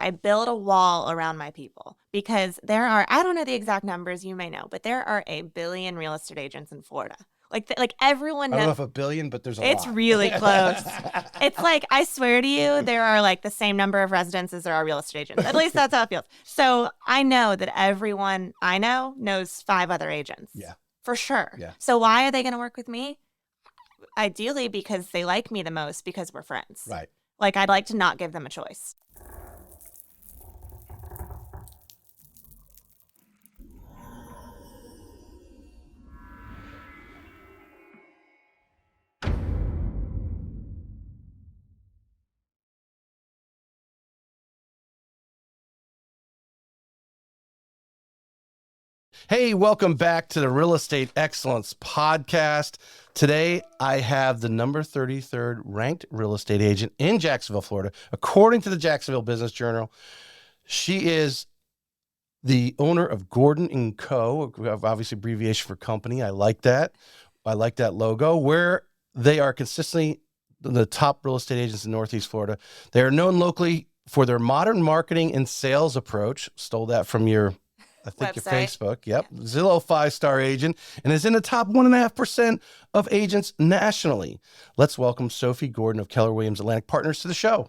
I build a wall around my people because there are, I don't know the exact numbers, you may know, but there are a billion real estate agents in Florida. Like everyone I don't know knows. if a billion, but there's a It's lot. really close. It's like, I swear to you, there are like the same number of residents as there are real estate agents. At least that's how it feels. So I know that everyone I know knows 5 other agents. Yeah. For sure. Yeah. So why are they going to work with me? Ideally, because they like me the most because we're friends. Right. Like, I'd like to not give them a choice. Hey, welcome back to the Real Estate Excellence Podcast. Today, I have the number 33rd ranked real estate agent in Jacksonville, Florida, according to the Jacksonville Business Journal. She is the owner of Gordon & Co., obviously abbreviation for company. I like that. I like that logo, where they are consistently the top real estate agents in Northeast Florida. They are known locally for their modern marketing and sales approach. Stole that from your your Facebook. Yep. Yeah. Zillow 5-star agent, and is in the top 1.5% of agents nationally. Let's welcome Sofie Gordon of Keller Williams Atlantic Partners to the show.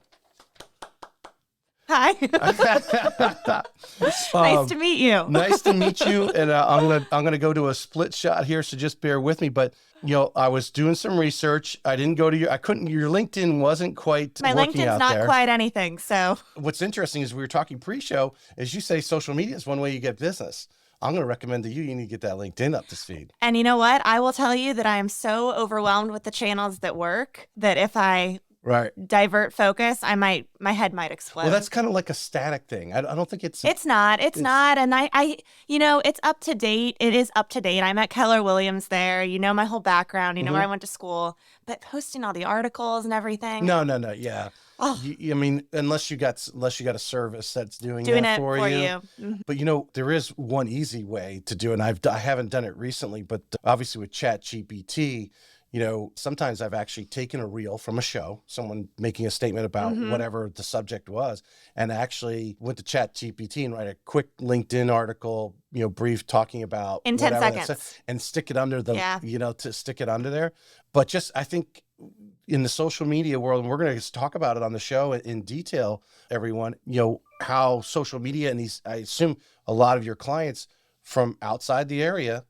Hi. Nice to meet you. Nice to meet you. And I'm gonna go to a split shot here, so just bear with me. But I was doing some research. I didn't go to your LinkedIn wasn't quite my working LinkedIn's out not there. Quite anything. So what's interesting is we were talking pre-show, as you say, social media is one way you get business. I'm going to recommend to you need to get that LinkedIn up to speed. And you know what? I will tell you that I am so overwhelmed with the channels that work that if I divert focus, my head might explode. Well, that's kind of like a static thing. I don't think it's not. It's not. And I it's up to date. It is up to date. I'm at Keller Williams there. You know my whole background. You know where I went to school. But posting all the articles and everything. No. Yeah. Oh. I mean, unless you got a service that's doing that for you. Mm-hmm. But there is one easy way to do it. And I haven't done it recently, but obviously with ChatGPT, sometimes I've actually taken a reel from a show, someone making a statement about whatever the subject was, and actually went to ChatGPT and write a quick LinkedIn article, brief talking about in 10 seconds and stick it under to stick it under there. But just, I think in the social media world, and we're going to talk about it on the show in detail, everyone, how social media and I assume a lot of your clients from outside the area,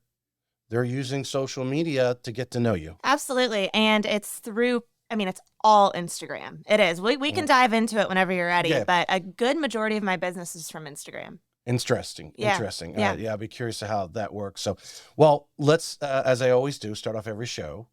they're using social media to get to know you. Absolutely. And it's it's all Instagram. It is. We can dive into it whenever you're ready, but a good majority of my business is from Instagram. Interesting. Yeah. Interesting. Yeah. I'd be curious to how that works. So, well, let's, as I always do, start off every show.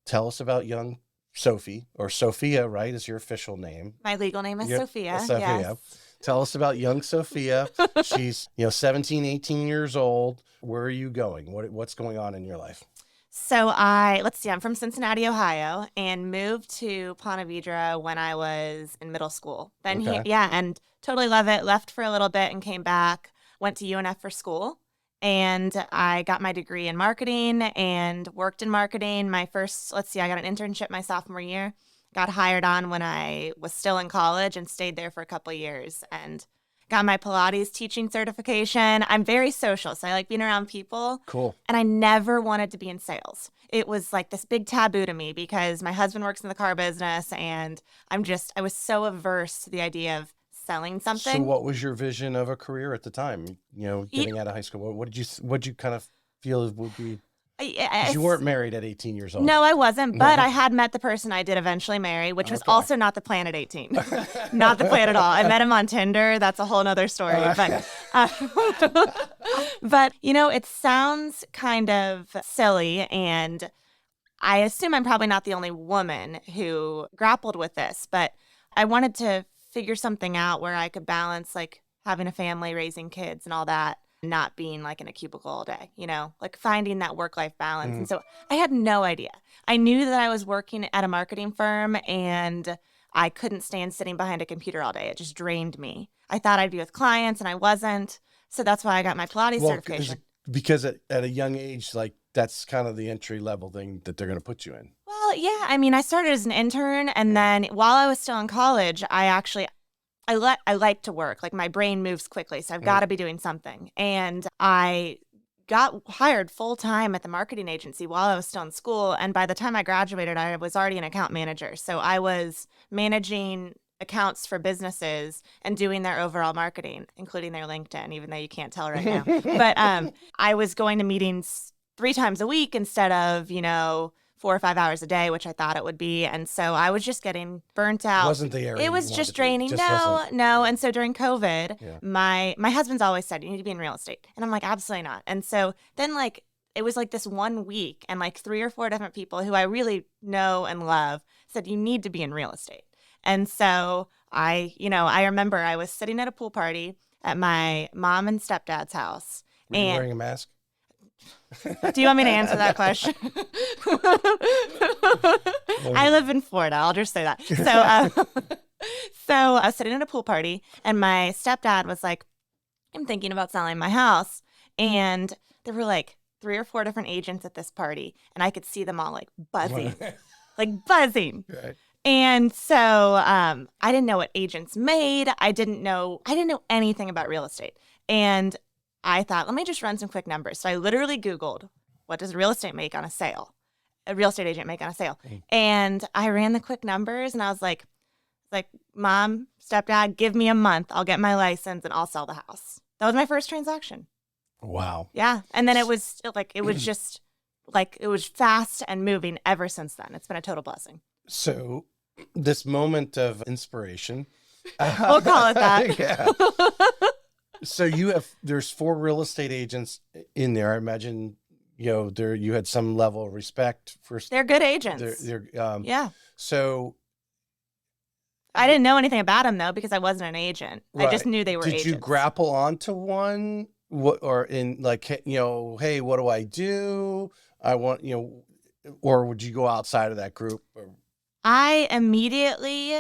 Tell us about young Sofie, or Sophia, right, is your official name. My legal name is Sophia. Sophia. Yes. Tell us about young Sophia. She's, 17, 18 years old. Where are you going? What's going on in your life? So I'm from Cincinnati, Ohio, and moved to Ponte Vedra when I was in middle school. Then and totally love it. Left for a little bit and came back, went to UNF for school. And I got my degree in marketing and worked in marketing. I got an internship my sophomore year. Got hired on when I was still in college and stayed there for a couple of years and got my Pilates teaching certification. I'm very social, so I like being around people. Cool. And I never wanted to be in sales. It was like this big taboo to me because my husband works in the car business, and I was so averse to the idea of selling something. So what was your vision of a career at the time? Getting out of high school, what did you kind of feel would be? You weren't married at 18 years old. No, I wasn't, but I had met the person I did eventually marry, which was also not the plan at 18. Not the plan at all. I met him on Tinder. That's a whole nother story. But it sounds kind of silly, and I assume I'm probably not the only woman who grappled with this, but I wanted to figure something out where I could balance like having a family, raising kids and all that, not being like in a cubicle all day, like finding that work-life balance. And so I had no idea. I knew that I was working at a marketing firm and I couldn't stand sitting behind a computer all day. It just drained me. I thought I'd be with clients and I wasn't. So that's why I got my Pilates certification. Because at a young age, like that's kind of the entry level thing that they're going to put you in. Well, yeah. I mean, I started as an intern, and then while I was still in college, I I like to work. Like my brain moves quickly, so I've got to be doing something. And I got hired full time at the marketing agency while I was still in school. And by the time I graduated, I was already an account manager. So I was managing accounts for businesses and doing their overall marketing, including their LinkedIn, even though you can't tell right now. But I was going to meetings 3 times a week instead of, 4 or 5 hours a day, which I thought it would be. And so I was just getting burnt out. Wasn't the area It you was wanted just to be. draining. Just No. wasn't. And so during COVID, Yeah. my husband's always said, you need to be in real estate. And I'm like, absolutely not. And so then it was like this one week and like 3 or 4 different people who I really know and love said, you need to be in real estate. And so I remember I was sitting at a pool party at my mom and stepdad's house. Were you And wearing a mask? do you want me to answer that question? I live in Florida. I'll just say that. So I was sitting at a pool party, and my stepdad was like, I'm thinking about selling my house. And there were like 3 or 4 different agents at this party, and I could see them all like buzzing, Right. And so I didn't know what agents made. I didn't know anything about real estate. And I thought, let me just run some quick numbers. So I literally Googled, what does a real estate agent make on a sale? And I ran the quick numbers, and I was like, Mom, stepdad, give me a month. I'll get my license and I'll sell the house. That was my first transaction. Wow. Yeah. And then it was fast and moving ever since then. It's been a total blessing. So this moment of inspiration. We'll call it that. Yeah. So there's 4 real estate agents in there. I imagine, you had some level of respect for. They're good agents. Yeah. So I didn't know anything about them though, because I wasn't an agent. Right. I just knew they were agents. Did you grapple onto one? Hey, what do I do? I want, or would you go outside of that group? I immediately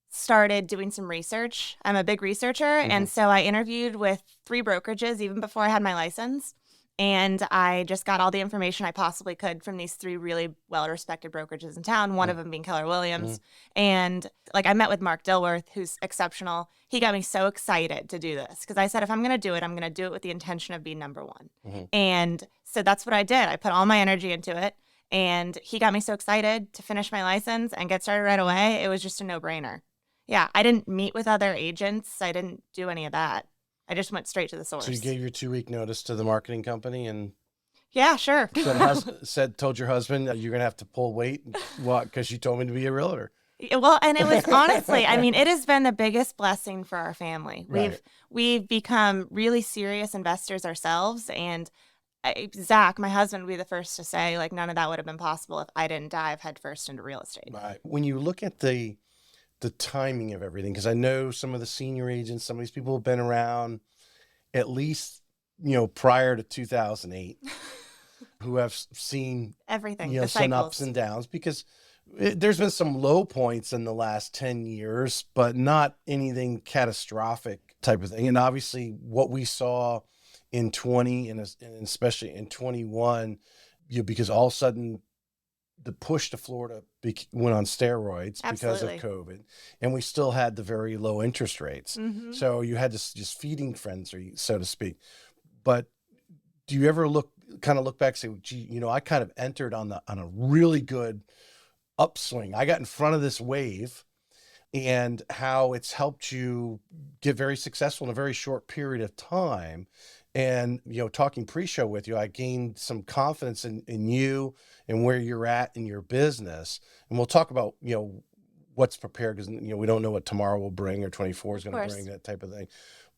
started doing some research. I'm a big researcher. And so I interviewed with 3 brokerages even before I had my license. And I just got all the information I possibly could from these 3 really well-respected brokerages in town, one of them being Keller Williams. And I met with Mark Dilworth, who's exceptional. He got me so excited to do this because I said, if I'm going to do it, I'm going to do it with the intention of being number one. And so that's what I did. I put all my energy into it. And he got me so excited to finish my license and get started right away. It was just a no-brainer. Yeah, I didn't meet with other agents. I didn't do any of that. I just went straight to the source. So you gave your 2-week notice to the marketing company and... Yeah, sure. told your husband you're going to have to pull weight because you told me to be a realtor. Well, and it was honestly, it has been the biggest blessing for our family. We've become really serious investors ourselves. And Zach, my husband, would be the first to say, none of that would have been possible if I didn't dive headfirst into real estate. Right. When you look at the timing of everything, because I know some of the senior agents, some of these people have been around at least, prior to 2008, who have seen everything, some ups and downs, because there's been some low points in the last 10 years, but not anything catastrophic type of thing. And obviously what we saw in 20 and especially in 21, because all of a sudden the push to Florida went on steroids because of COVID, and we still had the very low interest rates. So you had this just feeding frenzy, so to speak. But do you ever look back and say, gee, I kind of entered on a really good upswing. I got in front of this wave, and how it's helped you get very successful in a very short period of time. And, talking pre-show with you, I gained some confidence in you and where you're at in your business. And we'll talk about, what's prepared, because, we don't know what tomorrow will bring or 24 is going to bring, that type of thing.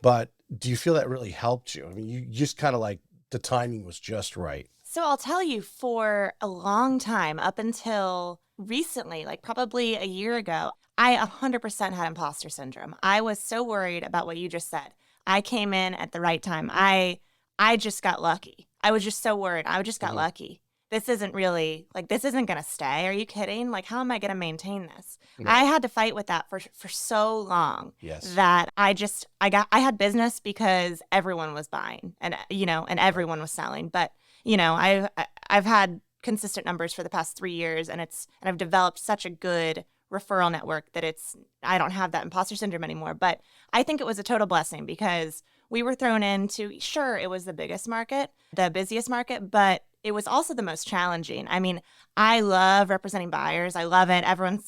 But do you feel that really helped you? You just kind of the timing was just right. So I'll tell you, for a long time, up until recently, probably a year ago, I 100% had imposter syndrome. I was so worried about what you just said. I came in at the right time. I just got lucky. I was just so worried. I just got lucky. This isn't really, this isn't going to stay. Are you kidding? How am I going to maintain this? Right. I had to fight with that for so long. Yes. That I had business because everyone was buying and everyone was selling. But, I've had consistent numbers for the past 3 years, and I've developed such a good referral network that I don't have that imposter syndrome anymore. But I think it was a total blessing because we were thrown into, sure, it was the biggest market, the busiest market, but it was also the most challenging. I mean, I love representing buyers. I love it. Everyone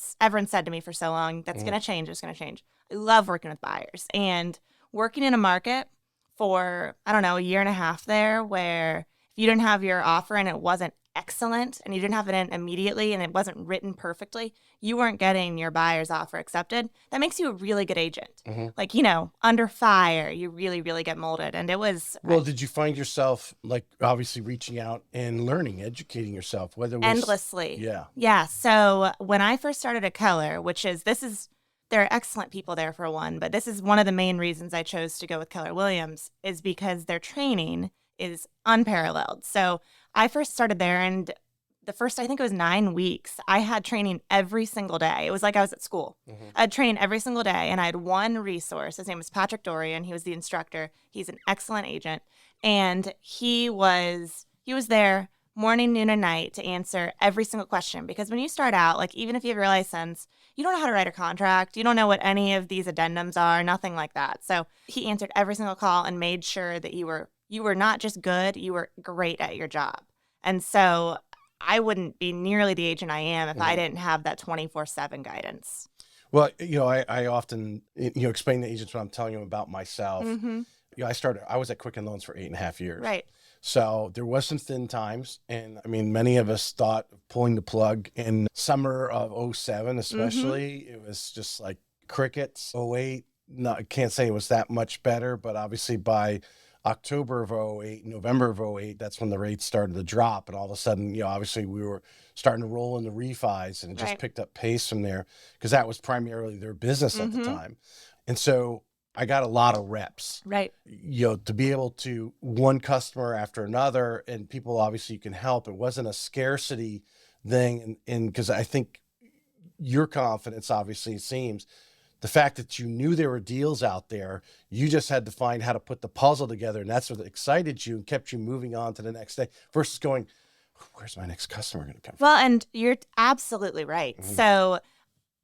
said to me for so long, that's going to change. It's going to change. I love working with buyers and working in a market for, I don't know, a year and a half there where if you didn't have your offer and it wasn't excellent and you didn't have it in immediately and it wasn't written perfectly, you weren't getting your buyer's offer accepted. That makes you a really good agent. Like, under fire, you really, really get molded. And it was Well, did you find yourself like obviously reaching out and learning, educating yourself, whether it was endlessly. Yeah. Yeah. So when I first started at Keller, there are excellent people there for one, but this is one of the main reasons I chose to go with Keller Williams is because their training is unparalleled. So I first started there, and the first, I think it was 9 weeks, I had training every single day. It was like I was at school. I had training every single day, and I had one resource. His name was Patrick Dorian. He was the instructor. He's an excellent agent, and he was there morning, noon, and night to answer every single question. Because when you start out, like even if you have your license, you don't know how to write a contract. You don't know what any of these addendums are, nothing like that. So he answered every single call and made sure that you were not just good, you were great at your job. And so I wouldn't be nearly the agent I am if I didn't have that 24/7 guidance. Well, I often, explain to agents when I'm telling them about myself. I was at Quicken Loans for 8.5 years. Right. So there was some thin times. And I mean, many of us thought of pulling the plug in summer of '07, especially. It was just like crickets. '08, no, I can't say it was that much better, but obviously by October of '08, November of '08, that's when the rates started to drop. And all of a sudden, obviously we were starting to roll in the refis, and it just picked up pace from there because that was primarily their business at the time. And so I got a lot of reps, Right. To be able to one customer after another, and people obviously you can help. It wasn't a scarcity thing. And because I think your confidence obviously seems the fact that you knew there were deals out there, you just had to find how to put the puzzle together. And that's what excited you and kept you moving on to the next day versus going, where's my next customer going to come from? Well, and you're absolutely right. So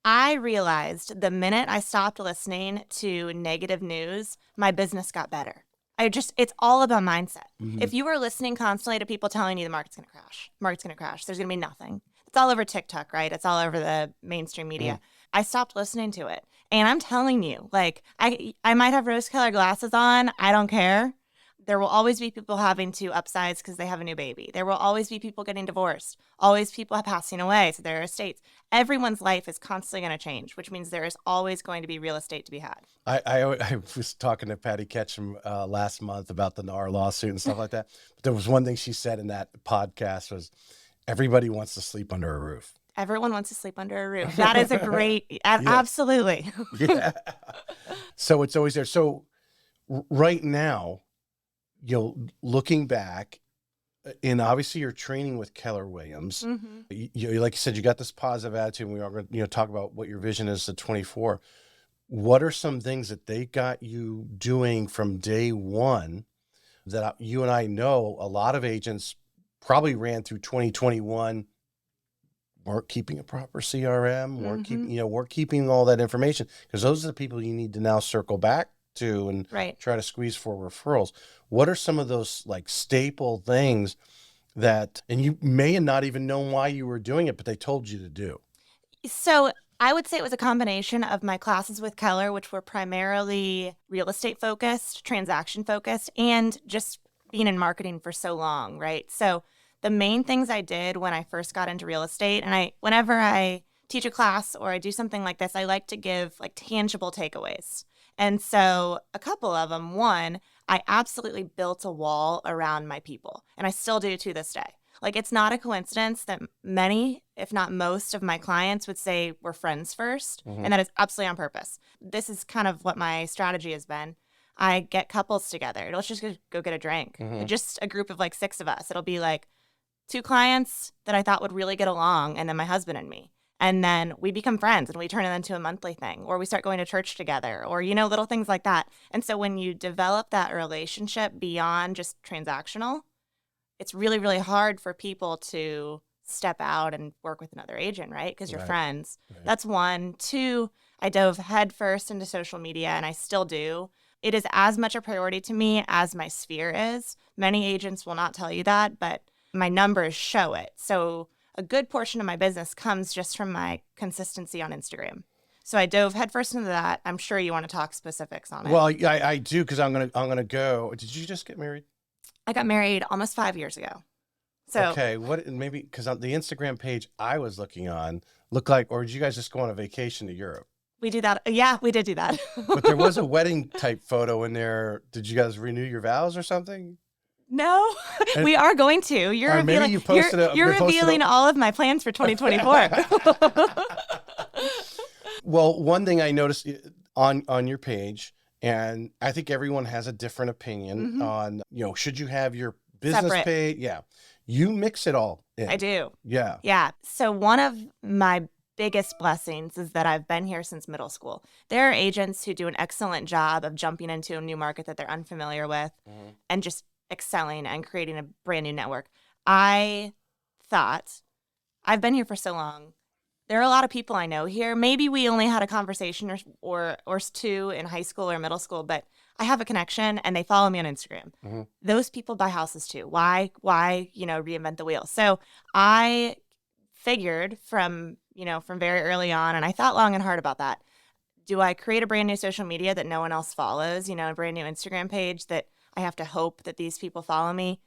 I realized the minute I stopped listening to negative news, my business got better. It's all about mindset. If you are listening constantly to people telling you the market's going to crash, there's going to be nothing. It's all over TikTok, right? It's all over the mainstream media. I stopped listening to it. And I'm telling you, like, I might have rose-colored glasses on. I don't care. There will always be people having to upsize because they have a new baby. There will always be people getting divorced. Always people passing away, so there are estates. Everyone's life is constantly going to change, which means there is always going to be real estate to be had. I was talking to Patty Ketchum last month about the NAR lawsuit and stuff like that. But there was one thing she said in that podcast was, everybody wants to sleep under a roof. Everyone wants to sleep under a roof. That is a great, absolutely. Yeah. So it's always there. So right now, looking back, and obviously you're training with Keller Williams. You like you said, you got this positive attitude, and we are going to talk about what your vision is to 24. What are some things that they got you doing from day one that you and I know a lot of agents probably ran through 2021, weren't keeping a proper CRM, weren't keeping all that information, because those are the people you need to now circle back to and try to squeeze for referrals. What are some of those like staple things that, and you may not even know why you were doing it, but they told you to do? So I would say it was a combination of my classes with Keller, which were primarily real estate focused, transaction focused, and just being in marketing for so long, right? So the main things I did when I first got into real estate, and whenever I teach a class or I do something like this, I like to give like tangible takeaways. And so a couple of them, one, I absolutely built a wall around my people, and I still do to this day. Like, it's not a coincidence that many, if not most of my clients would say we're friends first, and that is absolutely on purpose. This is kind of what my strategy has been. I get couples together. Let's just go get a drink. Just a group of like 6 of us. It'll be like 2 clients that I thought would really get along, and then my husband and me. And then we become friends and we turn it into a monthly thing, or we start going to church together, or, little things like that. And so when you develop that relationship beyond just transactional, it's really, really hard for people to step out and work with another agent, right? Because you're Right. friends. Right. That's one. Two, I dove headfirst into social media, and I still do. It is as much a priority to me as my sphere is. Many agents will not tell you that, but my numbers show it. So a good portion of my business comes just from my consistency on Instagram. So I dove headfirst into that. I'm sure you want to talk specifics on it. Well, I do, because I'm gonna go. Did you just get married? I got married almost 5 years ago. So Okay, what maybe because on the Instagram page I was looking on looked like, or did you guys just go on a vacation to Europe? we do that. Yeah, we did do that. But there was a wedding type photo in there. Did you guys renew your vows or something? No, And- we are going to. You're Or maybe revealing. you posted you're posted revealing all of my plans for 2024. Well, one thing I noticed on your page, and I think everyone has a different opinion on, should you have your business Separate. page? Yeah. You mix it all in. I do. Yeah. Yeah. So one of my biggest blessings is that I've been here since middle school. There are agents who do an excellent job of jumping into a new market that they're unfamiliar with and just excelling and creating a brand new network. I thought, I've been here for so long. There are a lot of people I know here. Maybe we only had a conversation or two in high school or middle school, but I have a connection and they follow me on Instagram. Those people buy houses too. Why, reinvent the wheel? So I figured from very early on, and I thought long and hard about that. Do I create a brand new social media that no one else follows, a brand new Instagram page that I have to hope that these people follow me?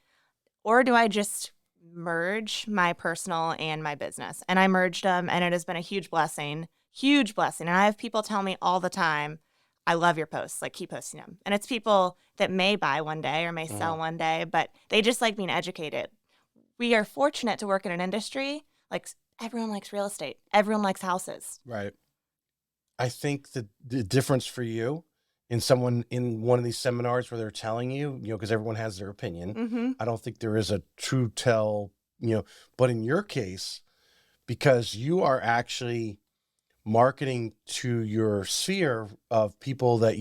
Or do I just merge my personal and my business? And I merged them, and it has been a huge blessing. And I have people tell me all the time, I love your posts, like keep posting them. And it's people that may buy one day or may sell one day, but they just like being educated. We are fortunate to work in an industry, like everyone likes real estate. Everyone likes houses. Right. I think that the difference for you in one of these seminars where they're telling you, because everyone has their opinion. I don't think there is a true tell, but in your case, because you are actually marketing to your sphere of people that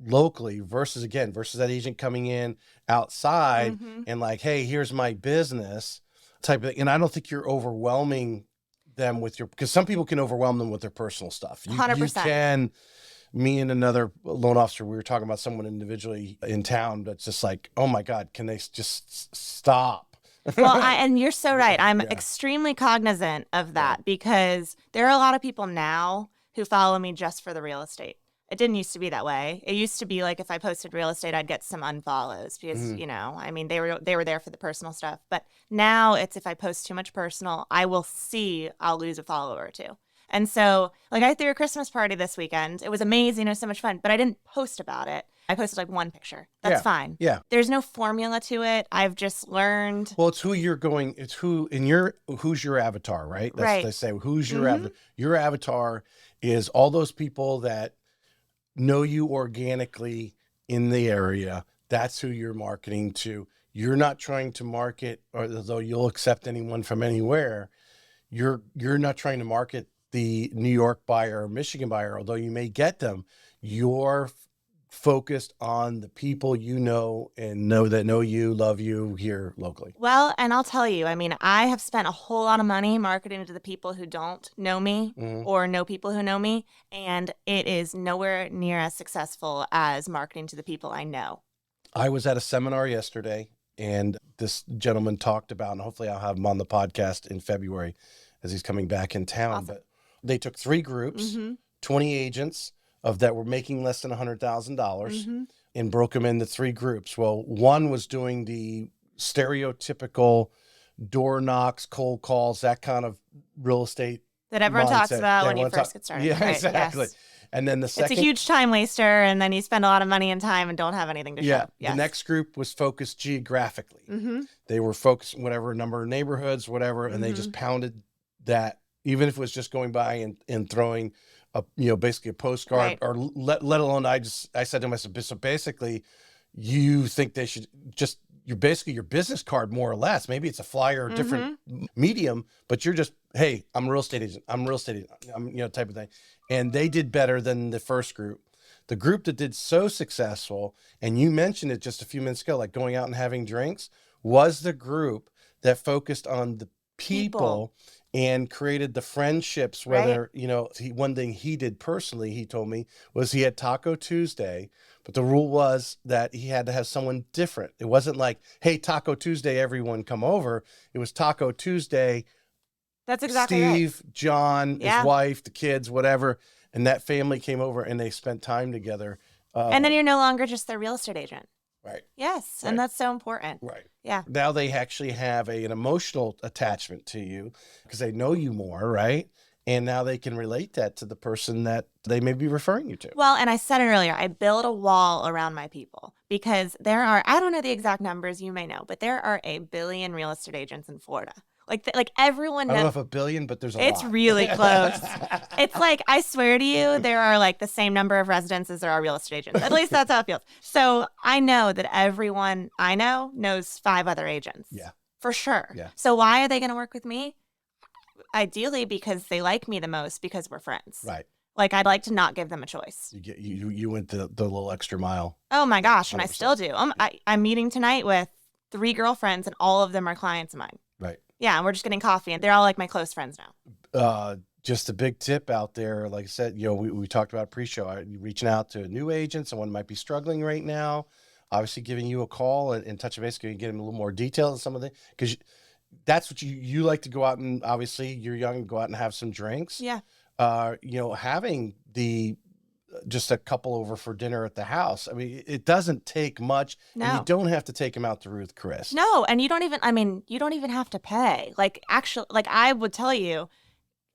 locally versus that agent coming in outside and like, hey, here's my business type of thing. And I don't think you're overwhelming them with because some people can overwhelm them with their personal stuff. 100%. You can. Me and another loan officer, we were talking about someone individually in town that's just like, oh my God, can they just stop? Well, and you're so right. I'm extremely cognizant of that because there are a lot of people now who follow me just for the real estate. It didn't used to be that way. It used to be like if I posted real estate, I'd get some unfollows because, they were there for the personal stuff. But now it's if I post too much personal, I'll lose a follower or two. And so, like, I threw a Christmas party this weekend. It was amazing. It was so much fun. But I didn't post about it. I posted, like, one picture. That's fine. Yeah. There's no formula to it. I've just learned. Well, it's who's your avatar, right? That's right. They say, who's your avatar? Your avatar is all those people that know you organically in the area. That's who you're marketing to. You're not trying to market, although you'll accept anyone from anywhere. You're not trying to market the New York buyer or Michigan buyer, although you may get them. You're focused on the people and know you, love you here locally. Well, and I'll tell you, I have spent a whole lot of money marketing to the people who don't know me or know people who know me, and it is nowhere near as successful as marketing to the people I know. I was at a seminar yesterday, and this gentleman talked about, and hopefully I'll have him on the podcast in February as he's coming back in town. Awesome. But they took 3 groups, 20 agents that were making less than $100,000 and broke them into 3 groups. Well, one was doing the stereotypical door knocks, cold calls, that kind of real estate that everyone talks about when you first get started. Yeah, right, exactly. Yes. And then the second, it's a huge time waster, and then you spend a lot of money and time and don't have anything to show. Yes. The next group was focused geographically. They were focused whatever number of neighborhoods, whatever, and they just pounded that, even if it was just going by and throwing basically a postcard, right. or let alone, I said to myself, so basically you think they should just, you're basically your business card, more or less. Maybe it's a flyer or different medium, but you're just, hey, I'm a real estate agent. I'm type of thing. And they did better than the first group. The group that did so successful, and you mentioned it just a few minutes ago, like going out and having drinks, was the group that focused on the people and created the friendships. Whether, one thing he did personally, he told me, was he had Taco Tuesday, but the rule was that he had to have someone different. It wasn't like, hey, Taco Tuesday, everyone come over. It was Taco Tuesday. That's exactly Steve, right. John, his wife, the kids, whatever. And that family came over and they spent time together. And then you're no longer just their real estate agent. Right. Yes. Right. And that's so important. Right. Yeah. Now they actually have an emotional attachment to you because they know you more, right? And now they can relate that to the person that they may be referring you to. Well, and I said it earlier, I build a wall around my people because there are, I don't know the exact numbers, you may know, but there are 1 billion real estate agents in Florida. Like everyone knows. I don't know if 1 billion, but there's a lot. It's really close. It's like, I swear to you, there are like the same number of residents as there are real estate agents. At least that's how it feels. So I know that everyone I know knows 5 other agents. Yeah. For sure. Yeah. So why are they going to work with me? Ideally, because they like me the most, because we're friends. Right. Like, I'd like to not give them a choice. You went the little extra mile. Oh my gosh, and 100%. I still do. I'm meeting tonight with 3 girlfriends, and all of them are clients of mine. Right. Yeah, and we're just getting coffee, and they're all like my close friends now. Just a big tip out there. Like I said, we talked about pre-show, reaching out to a new agent, someone might be struggling right now, obviously giving you a call and touching base, and get them a little more detail on some of the, because that's what you like to go out and, obviously you're young, go out and have some drinks. Yeah. Having just a couple over for dinner at the house. I mean, it doesn't take much. No. And you don't have to take them out to Ruth Chris. No, and you don't even have to pay. Like, actually, like, I would tell you,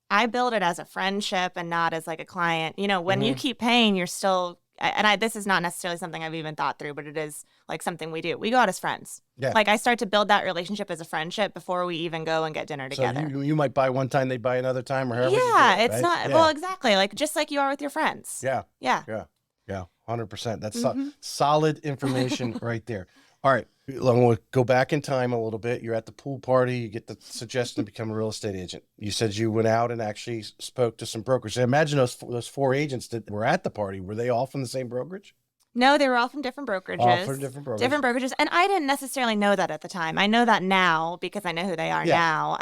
I build it as a friendship and not as like a client. When you keep paying, you're still, and this is not necessarily something I've even thought through, but it is like something we do. We go out as friends. Yeah. Like, I start to build that relationship as a friendship before we even go and get dinner together. So you might buy one time, they buy another time, or however. Yeah, you do it, it's right? not, Yeah. well, exactly. Like, just like you are with your friends. Yeah. Yeah. Yeah. Yeah. 100%. That's solid information right there. All right. I'm going to go back in time a little bit. You're at the pool party. You get the suggestion to become a real estate agent. You said you went out and actually spoke to some brokers. I imagine those 4 agents that were at the party, were they all from the same brokerage? No, they were all from different brokerages. All from different brokerages. Different brokerages. And I didn't necessarily know that at the time. I know that now because I know who they are now.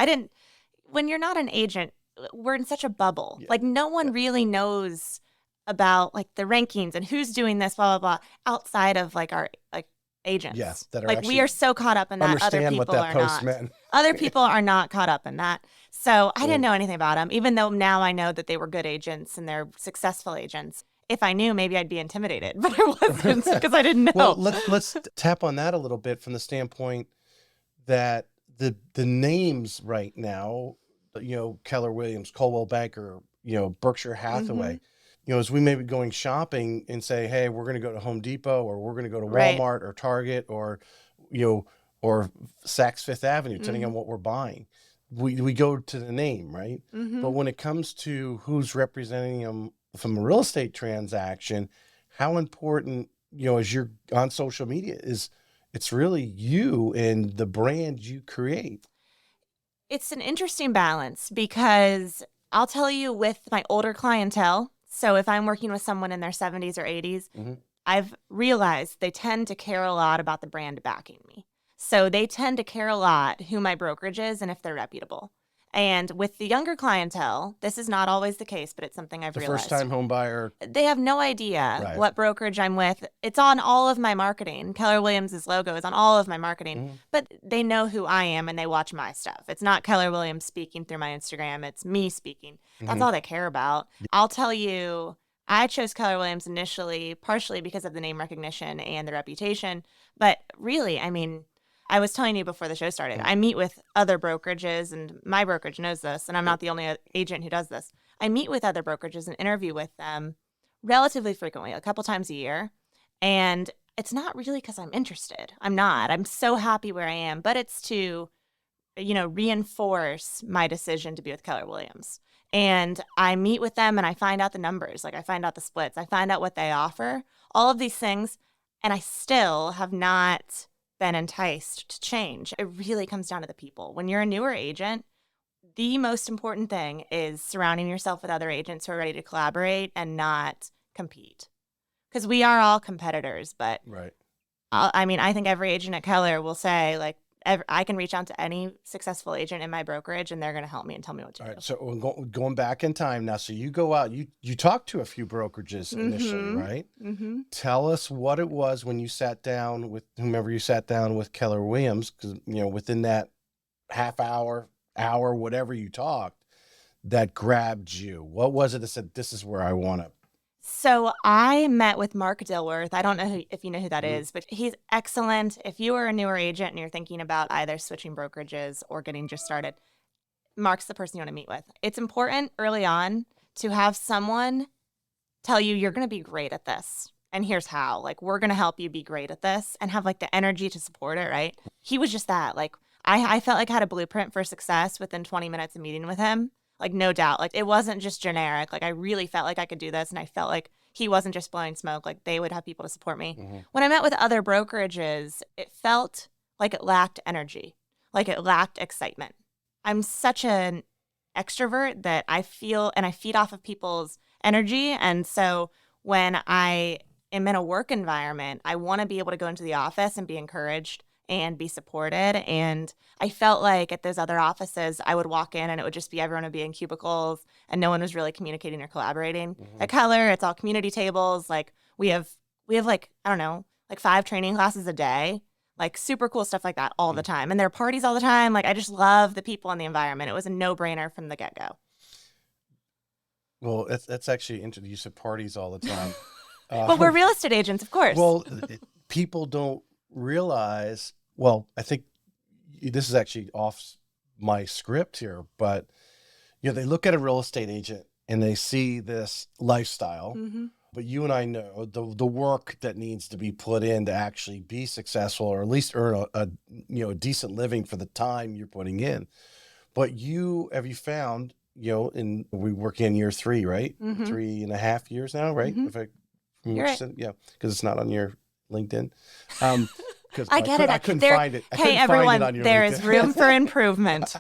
When you're not an agent, we're in such a bubble. Yeah. Like, no one really knows about like the rankings and who's doing this, blah, blah, blah, outside of like our like agents. Yes. That are like, we are so caught up in that. Other people what that are post not. meant. Other people are not caught up in that. So I didn't know anything about them, even though now I know that they were good agents and they're successful agents. If I knew, maybe I'd be intimidated, but I wasn't because I didn't know. Well, let's tap on that a little bit from the standpoint that the names right now, Keller Williams, Coldwell Banker, Berkshire Hathaway, as we may be going shopping and say, hey, we're going to go to Home Depot, or we're going to go to Walmart or Target, or Saks Fifth Avenue, depending on what we're buying. We go to the name, right? But when it comes to who's representing them from a real estate transaction, how important, as you're on social media, it's really you and the brand you create. It's an interesting balance because I'll tell you, with my older clientele, so if I'm working with someone in their 70s or 80s, I've realized they tend to care a lot about the brand backing me. So they tend to care a lot who my brokerage is and if they're reputable. And with the younger clientele, this is not always the case, but it's something I've realized. The first-time home buyer. They have no idea what brokerage I'm with. It's on all of my marketing. Keller Williams' logo is on all of my marketing. But they know who I am and they watch my stuff. It's not Keller Williams speaking through my Instagram. It's me speaking. That's all they care about. I'll tell you, I chose Keller Williams initially, partially because of the name recognition and the reputation. But really, I was telling you before the show started, I meet with other brokerages, and my brokerage knows this, and I'm not the only agent who does this. I meet with other brokerages and interview with them relatively frequently, a couple times a year. And it's not really because I'm interested. I'm not. I'm so happy where I am, but it's to, reinforce my decision to be with Keller Williams. And I meet with them and I find out the numbers, like I find out the splits, I find out what they offer, all of these things, and I still have not been enticed to change. It really comes down to the people. When you're a newer agent, the most important thing is surrounding yourself with other agents who are ready to collaborate and not compete. Because we are all competitors, but I think every agent at Keller will say, like, I can reach out to any successful agent in my brokerage, and they're going to help me and tell me what to All do. right. So going back in time now. So you go out, you talk to a few brokerages initially, right? Mm-hmm. Tell us what it was when you sat down with whomever you sat down with, Keller Williams, because, within that half hour, whatever you talked, that grabbed you. What was it that said, this is where I want to? So I met with Mark Dilworth. I don't know if you know who that Mhm. is, but he's excellent. If you are a newer agent and you're thinking about either switching brokerages or getting just started, Mark's the person you want to meet with. It's important early on to have someone tell you you're going to be great at this. And here's how. Like, we're going to help you be great at this, and have like the energy to support it, right? He was just that. Like, I felt like I had a blueprint for success within 20 minutes of meeting with him. Like, no doubt. Like, it wasn't just generic. Like, I really felt like I could do this, and I felt like he wasn't just blowing smoke. Like, they would have people to support me. Mm-hmm. When I met with other brokerages, it felt like it lacked energy, like it lacked excitement. I'm such an extrovert that I feel and I feed off of people's energy. And so when I am in a work environment, I want to be able to go into the office and be encouraged and be supported. And I felt like at those other offices, I would walk in and it would just be everyone would be in cubicles and no one was really communicating or collaborating. Mm-hmm. At Keller, it's all community tables. Like we have like, I don't know, like 5 training classes a day, like super cool stuff like that all the time. And there are parties all the time. Like I just love the people and the environment. It was a no-brainer from the get-go. Well, that's actually interesting. You said parties all the time. But we're real estate agents, of course. Well, people don't realize, well, I think this is actually off my script here, but they look at a real estate agent and they see this lifestyle, Mm-hmm. but you and I know the work that needs to be put in to actually be successful, or at least earn a decent living for the time you're putting in. But you found, and we work in year 3, right? Mm-hmm. 3.5 years now, right? Mm-hmm. If I, You're right. yeah, because it's not on your LinkedIn. Because I get it. I couldn't There- find it. I Hey, couldn't find everyone, it on your there LinkedIn. is room for improvement.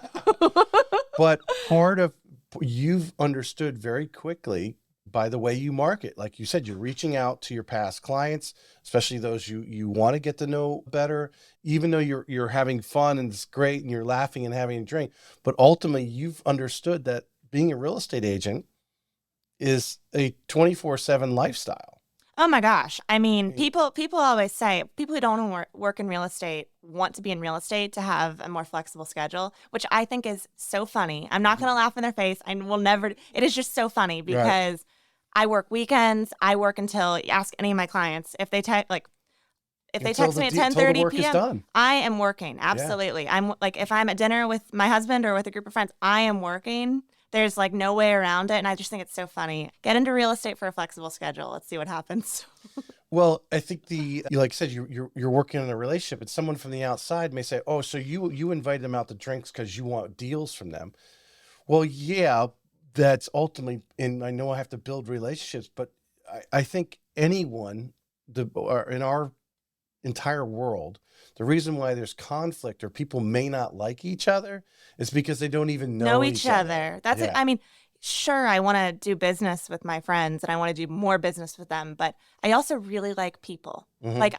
But part of you've understood very quickly by the way you market. Like you said, you're reaching out to your past clients, especially those you want to get to know better, even though you're having fun and it's great and you're laughing and having a drink. But ultimately, you've understood that being a real estate agent is a 24/7 lifestyle. Oh my gosh. I mean, people always say, people who don't work in real estate want to be in real estate to have a more flexible schedule, which I think is so funny. I'm not going to laugh in their face. I will never. It is just so funny because I work weekends. I work until, ask any of my clients, if they text me at 10:30 p.m., I am working. Absolutely. Yeah. I'm like, if I'm at dinner with my husband or with a group of friends, I am working. There's like no way around it. And I just think it's so funny. Get into real estate for a flexible schedule. Let's see what happens. Well, I think like I said, you're working in a relationship, and someone from the outside may say, "Oh, so you invite them out to drinks because you want deals from them." Well, yeah, that's ultimately, and I know I have to build relationships, but I think anyone in our entire world, the reason why there's conflict or people may not like each other is because they don't even know each other. That's it. I mean, sure, I want to do business with my friends and I want to do more business with them, but I also really like people. Mm-hmm. Like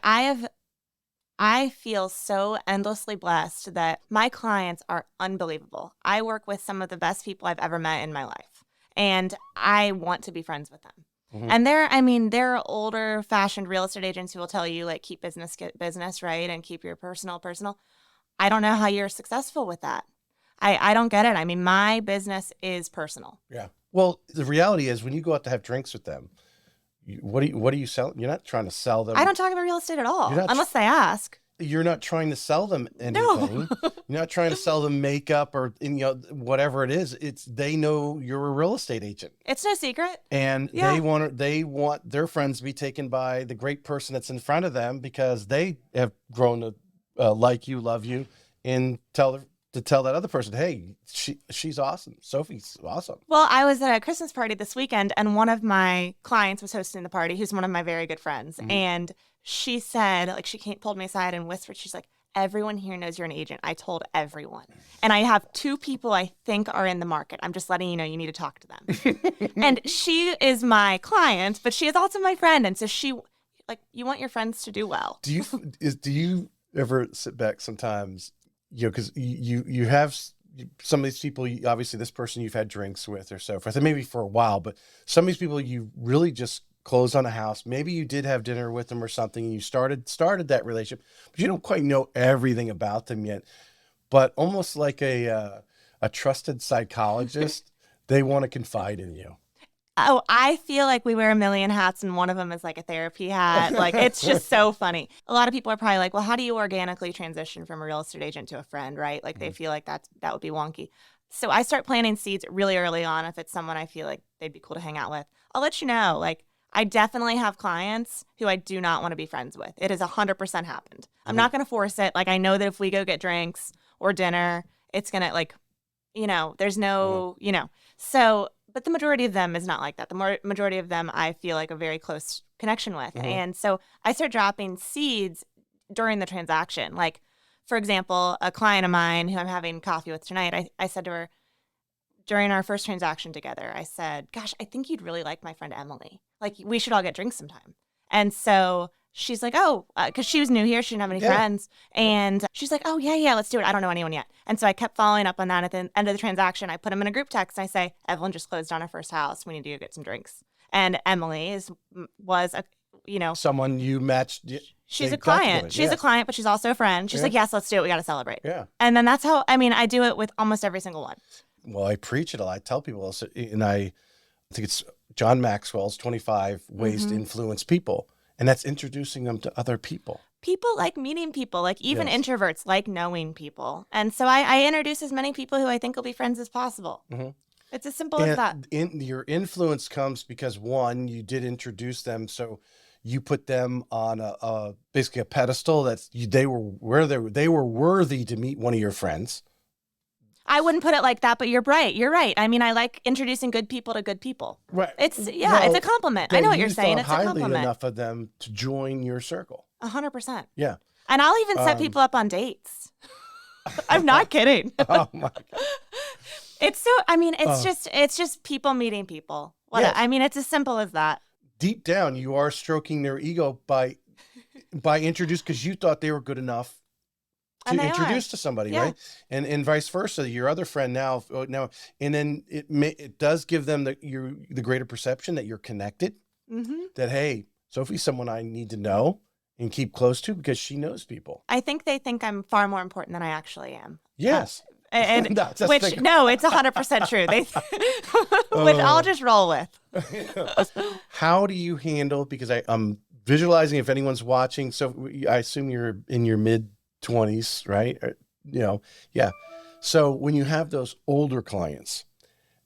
I feel so endlessly blessed that my clients are unbelievable. I work with some of the best people I've ever met in my life, and I want to be friends with them. Mm-hmm. And there are older fashioned real estate agents who will tell you, like, keep business, get business, right? And keep your personal. I don't know how you're successful with that. I don't get it. I mean, my business is personal. Yeah. Well, the reality is when you go out to have drinks with them, what are you selling? You're not trying to sell them. I don't talk about real estate at all, unless they ask. You're not trying to sell them anything. No. You're not trying to sell them makeup or whatever it is. They know you're a real estate agent. It's no secret. And they want their friends to be taken by the great person that's in front of them because they have grown to like you, love you, and tell that other person, hey, she's awesome. Sophie's awesome. Well, I was at a Christmas party this weekend, and one of my clients was hosting the party, who's one of my very good friends. Mm-hmm. And she said, like, pulled me aside and whispered, she's like, everyone here knows you're an agent. I told everyone. And I have 2 people I think are in the market. I'm just letting you know, you need to talk to them. And she is my client, but she is also my friend. And so you want your friends to do well. Do you ever sit back sometimes because you have some of these people, obviously this person you've had drinks with or so forth, and maybe for a while, but some of these people you really just closed on a house. Maybe you did have dinner with them or something, and you started that relationship, but you don't quite know everything about them yet. But almost like a trusted psychologist, they want to confide in you. Oh, I feel like we wear a million hats and one of them is like a therapy hat. Like, it's just so funny. A lot of people are probably like, well, how do you organically transition from a real estate agent to a friend, right? Like, they feel like that would be wonky. So I start planting seeds really early on if it's someone I feel like they'd be cool to hang out with. I'll let you know. Like, I definitely have clients who I do not want to be friends with. It has 100% happened. I'm not going to force it. Like, I know that if we go get drinks or dinner, it's going to, like, there's no, So, but the majority of them is not like that. The majority of them I feel like a very close connection with. And so I start dropping seeds during the transaction. Like, for example, a client of mine who I'm having coffee with tonight, I said to her during our first transaction together, I said, gosh, I think you'd really like my friend Emily. Like, we should all get drinks sometime. And so she's like, oh, because she was new here. She didn't have any friends. And she's like, oh, yeah, let's do it. I don't know anyone yet. And so I kept following up on that. At the end of the transaction, I put them in a group text. And I say, Evelyn just closed on her first house. We need to go get some drinks. And Emily was someone you matched. She's a client. She's a client, but she's also a friend. She's like, yes, let's do it. We got to celebrate. Yeah. And then that's how, I do it with almost every single one. Well, I preach it a lot. I tell people, and I think it's John Maxwell's 25 ways to influence people. And that's introducing them to other people. People like meeting people, like even introverts like knowing people. And so I introduce as many people who I think will be friends as possible. It's as simple as that. Your influence comes because, one, you did introduce them. So you put them on basically a pedestal that they were worthy to meet one of your friends. I wouldn't put it like that, but you're right. You're right. I like introducing good people to good people. Right. It's a compliment. I know what you're saying. It's a compliment. Highly enough of them to join your circle. 100%. Yeah. And I'll even set people up on dates. I'm not kidding. Oh my God. It's so, it's just people meeting people. Yes. It's as simple as that. Deep down, you are stroking their ego by introducing, because you thought they were good enough to introduce to somebody, right? And vice versa. Your other friend now, and then it does give them the greater perception that you're connected. That, hey, Sophie's someone I need to know and keep close to because she knows people. I think they think I'm far more important than I actually am. Yes. It's 100% true. Which I'll just roll with. How do you handle? Because I'm visualizing if anyone's watching. So I assume you're in your mid-20s, right? Yeah. So when you have those older clients,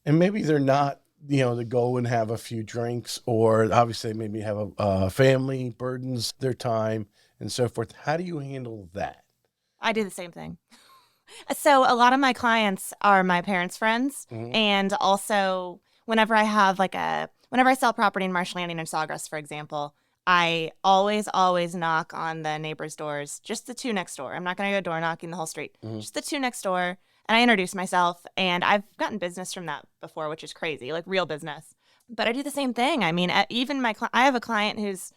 and maybe they're not, to go and have a few drinks, or obviously maybe have a family burdens their time and so forth. How do you handle that? I do the same thing. So a lot of my clients are my parents' friends. And also whenever I sell property in Marsh Landing and Sawgrass, for example, I always knock on the neighbors' doors, just the two next door. I'm not going to go door knocking the whole street, just the two next door. And I introduce myself, and I've gotten business from that before, which is crazy, like real business. But I do the same thing. Even I have a client who's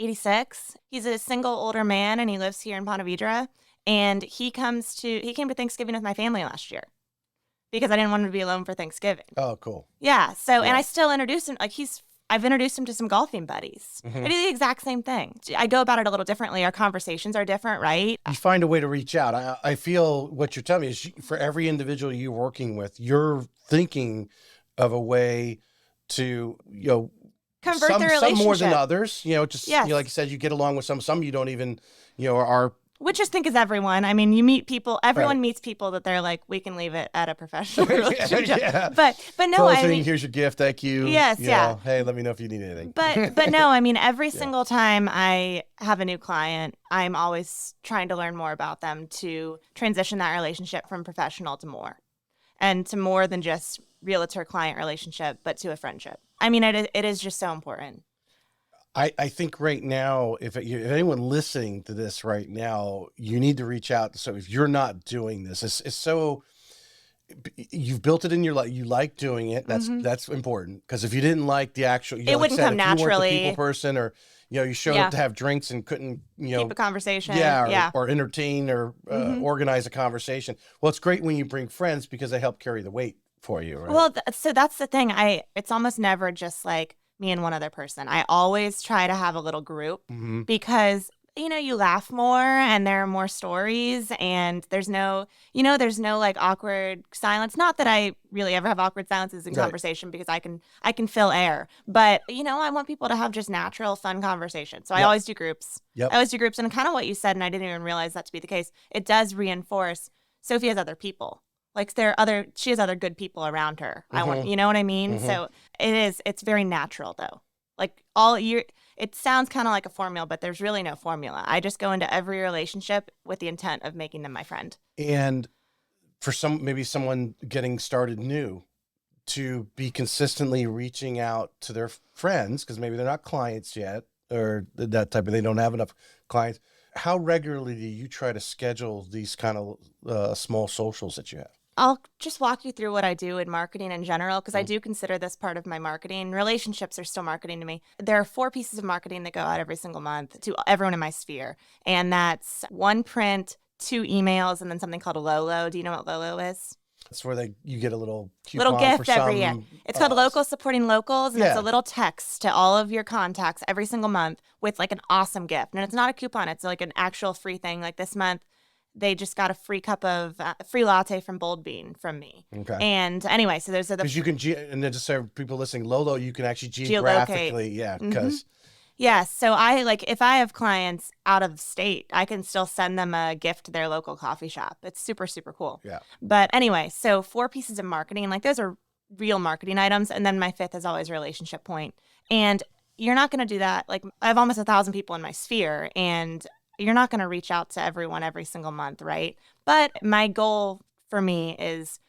86. He's a single older man, and he lives here in Ponte Vedra. And he came to Thanksgiving with my family last year because I didn't want him to be alone for Thanksgiving. Oh, cool. Yeah. So, and I still introduced him, I've introduced him to some golfing buddies. I do the exact same thing. I go about it a little differently. Our conversations are different, right? You find a way to reach out. I feel what you're telling me is for every individual you're working with, you're thinking of a way to, convert the relationship. Some more than others, like you said, you get along with some you don't even, are. Which I think is everyone. You meet people. Everyone meets people that they're like, we can leave it at a professional relationship. But no, here's your gift. Thank you. Yes, Hey, let me know if you need anything. But no, every single time I have a new client, I'm always trying to learn more about them to transition that relationship from professional to more, and to more than just realtor-client relationship, but to a friendship. It is just so important. I think right now, if anyone listening to this right now, you need to reach out. So if you're not doing this, it's so, you've built it in your life. You like doing it. That's important. Because if you didn't like the actual, it wouldn't come naturally. If you weren't the people person, or You showed up to have drinks and couldn't, keep a conversation. Or entertain or organize a conversation. Well, it's great when you bring friends because they help carry the weight for you, right? Well, so that's the thing. It's almost never just like me and one other person. I always try to have a little group because you laugh more and there are more stories and there's no like awkward silence. Not that I really ever have awkward silences in conversation because I can fill air. But, I want people to have just natural, fun conversation. So I always do groups. Yep. I always do groups. And kind of what you said, and I didn't even realize that to be the case, it does reinforce Sofie has other people. Like she has other good people around her. You know what I mean? So it's very natural though. Like it sounds kind of like a formula, but there's really no formula. I just go into every relationship with the intent of making them my friend. And for maybe someone getting started new, to be consistently reaching out to their friends, because maybe they're not clients yet or that type of, they don't have enough clients. How regularly do you try to schedule these kind of small socials that you have? I'll just walk you through what I do in marketing in general, because I do consider this part of my marketing. Relationships are still marketing to me. There are 4 pieces of marketing that go out every single month to everyone in my sphere. And that's 1 print, 2 emails, and then something called a Lolo. Do you know what Lolo is? That's where you get a little coupon little gift for some, every year. It's called Locals Supporting Locals, and it's a little text to all of your contacts every single month with like an awesome gift. And it's not a coupon. It's like an actual free thing. Like this month, they just got a free cup of free latte from Bold Bean from me. Okay. And anyway, so those are the... Because you can, and then just so people listening, Lolo, you can actually geographically, because... Yes. So if I have clients out of state, I can still send them a gift to their local coffee shop. It's super, super cool. Yeah. But anyway, so 4 pieces of marketing, like those are real marketing items. And then my 5th is always relationship point. And you're not going to do that. Like I have almost 1,000 people in my sphere, and you're not going to reach out to everyone every single month, right? But my goal for me is,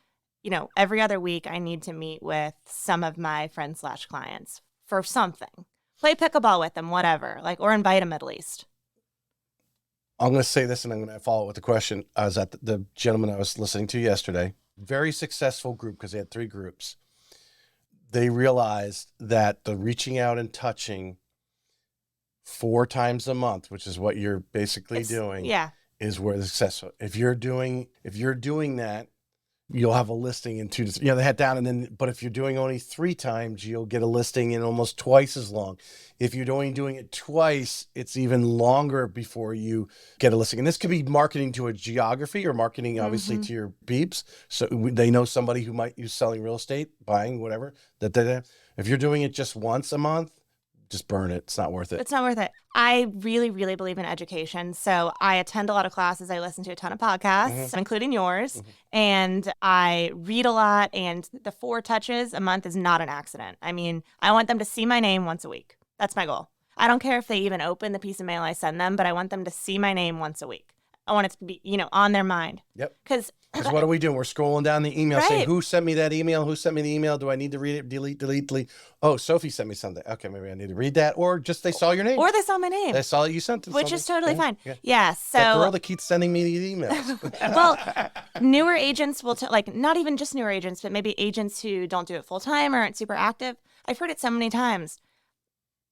every other week I need to meet with some of my friends/clients for something. Play pickleball with them, whatever, or invite them at least. I'm going to say this and I'm going to follow it with a question. I was at the gentleman I was listening to yesterday, very successful group because they had 3 groups. They realized that the reaching out and touching 4 times a month, which is what you're basically doing, is where the success. If you're doing that, you'll have a listing in 2 to 3. They had down, and then, but if you're doing only 3 times, you'll get a listing in almost twice as long. If you're only doing it twice, it's even longer before you get a listing. And this could be marketing to a geography or marketing, obviously, to your peeps. So they know somebody who's selling real estate, buying, whatever. If you're doing it just once a month, just burn it. It's not worth it. It's not worth it. I really, really believe in education. So I attend a lot of classes. I listen to a ton of podcasts, including yours. And I read a lot. And the 4 touches a month is not an accident. I mean, I want them to see my name once a week. That's my goal. I don't care if they even open the piece of mail I send them, but I want them to see my name once a week. I want it to be, on their mind. Yep. Because what are we doing? We're scrolling down the email saying, who sent me that email? Who sent me the email? Do I need to read it? Delete. Oh, Sofie sent me something. Okay, maybe I need to read that. Or just they saw your name. Or they saw my name. They saw that you sent it. Which is totally fine. Yeah. So that girl that keeps sending me these emails. Well, newer agents will, not even just newer agents, but maybe agents who don't do it full time or aren't super active. I've heard it so many times.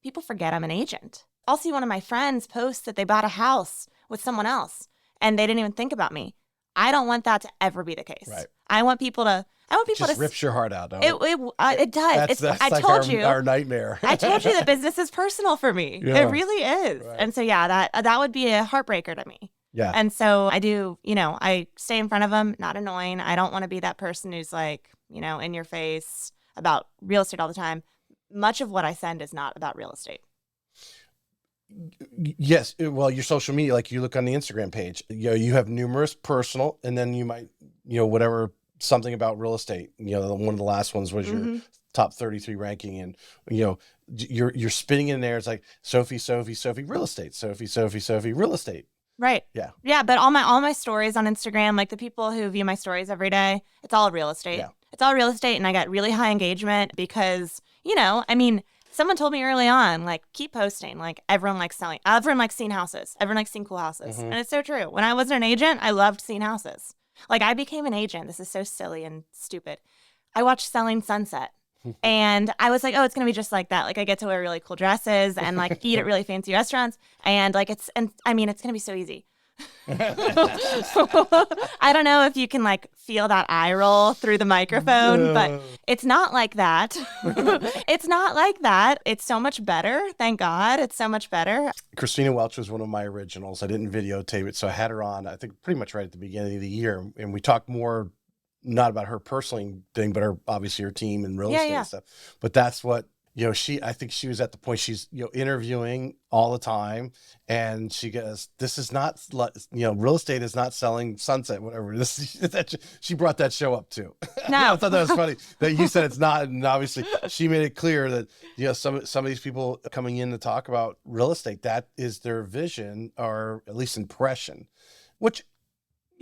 People forget I'm an agent. I'll see one of my friends post that they bought a house with someone else, and they didn't even think about me. I don't want that to ever be the case. Right. I want people to just rips your heart out. It does. That's I like told you our nightmare. I told you that business is personal for me. Yeah. It really is. Right. And so that would be a heartbreaker to me. Yeah. And so I do, I stay in front of them, not annoying. I don't want to be that person who's in your face about real estate all the time. Much of what I send is not about real estate. Yes. Well, your social media, like you look on the Instagram page, you have numerous personal, and then you might, whatever, something about real estate. One of the last ones was your top 33 ranking, and you're spinning in there. It's like Sofie real estate, Sofie real estate. Right. Yeah. Yeah. But all my stories on Instagram, like the people who view my stories every day, it's all real estate. Yeah. It's all real estate. And I got really high engagement because, someone told me early on, keep posting. Everyone likes selling. Everyone likes seeing houses. Everyone likes seeing cool houses. And it's so true. When I wasn't an agent, I loved seeing houses. I became an agent. This is so silly and stupid. I watched Selling Sunset. And I was like, oh, it's going to be just like that. Like I get to wear really cool dresses and like eat at really fancy restaurants. And like I mean, it's going to be so easy. I don't know if you can like feel that eye roll through the microphone, but it's not like that. It's not like that. It's so much better. Thank God. It's so much better. Christina Welch was one of my originals. I didn't videotape it, so I had her on, I think pretty much right at the beginning of the year. And we talked more, not about her personally thing, but obviously her team and real estate and stuff. But that's what, I think she was at the point she's, interviewing all the time. And she goes, this is not, real estate is not selling sunset, whatever. She brought that show up too. No. I thought that was funny that you said it's not. And obviously she made it clear that, some of these people coming in to talk about real estate, that is their vision or at least impression, which,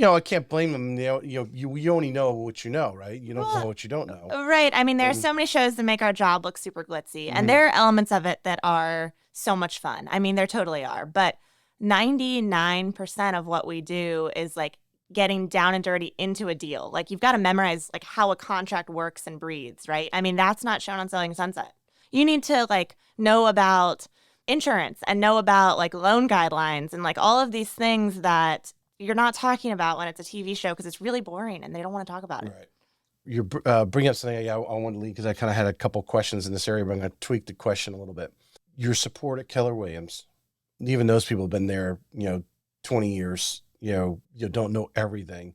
I can't blame them. You only know what you know, right? You don't know what you don't know. Right. I mean, there are so many shows that make our job look super glitzy, and there are elements of it that are so much fun. I mean, there totally are. But 99% of what we do is like getting down and dirty into a deal. Like you've got to memorize like how a contract works and breathes, right? I mean, that's not shown on Selling Sunset. You need to like know about insurance and know about like loan guidelines and like all of these things that you're not talking about when it's a TV show because it's really boring and they don't want to talk about it. Right. You bring up something I want to lead because I kind of had a couple questions in this area, but I'm going to tweak the question a little bit. Your support at Keller Williams, even those people have been there, 20 years, you don't know everything.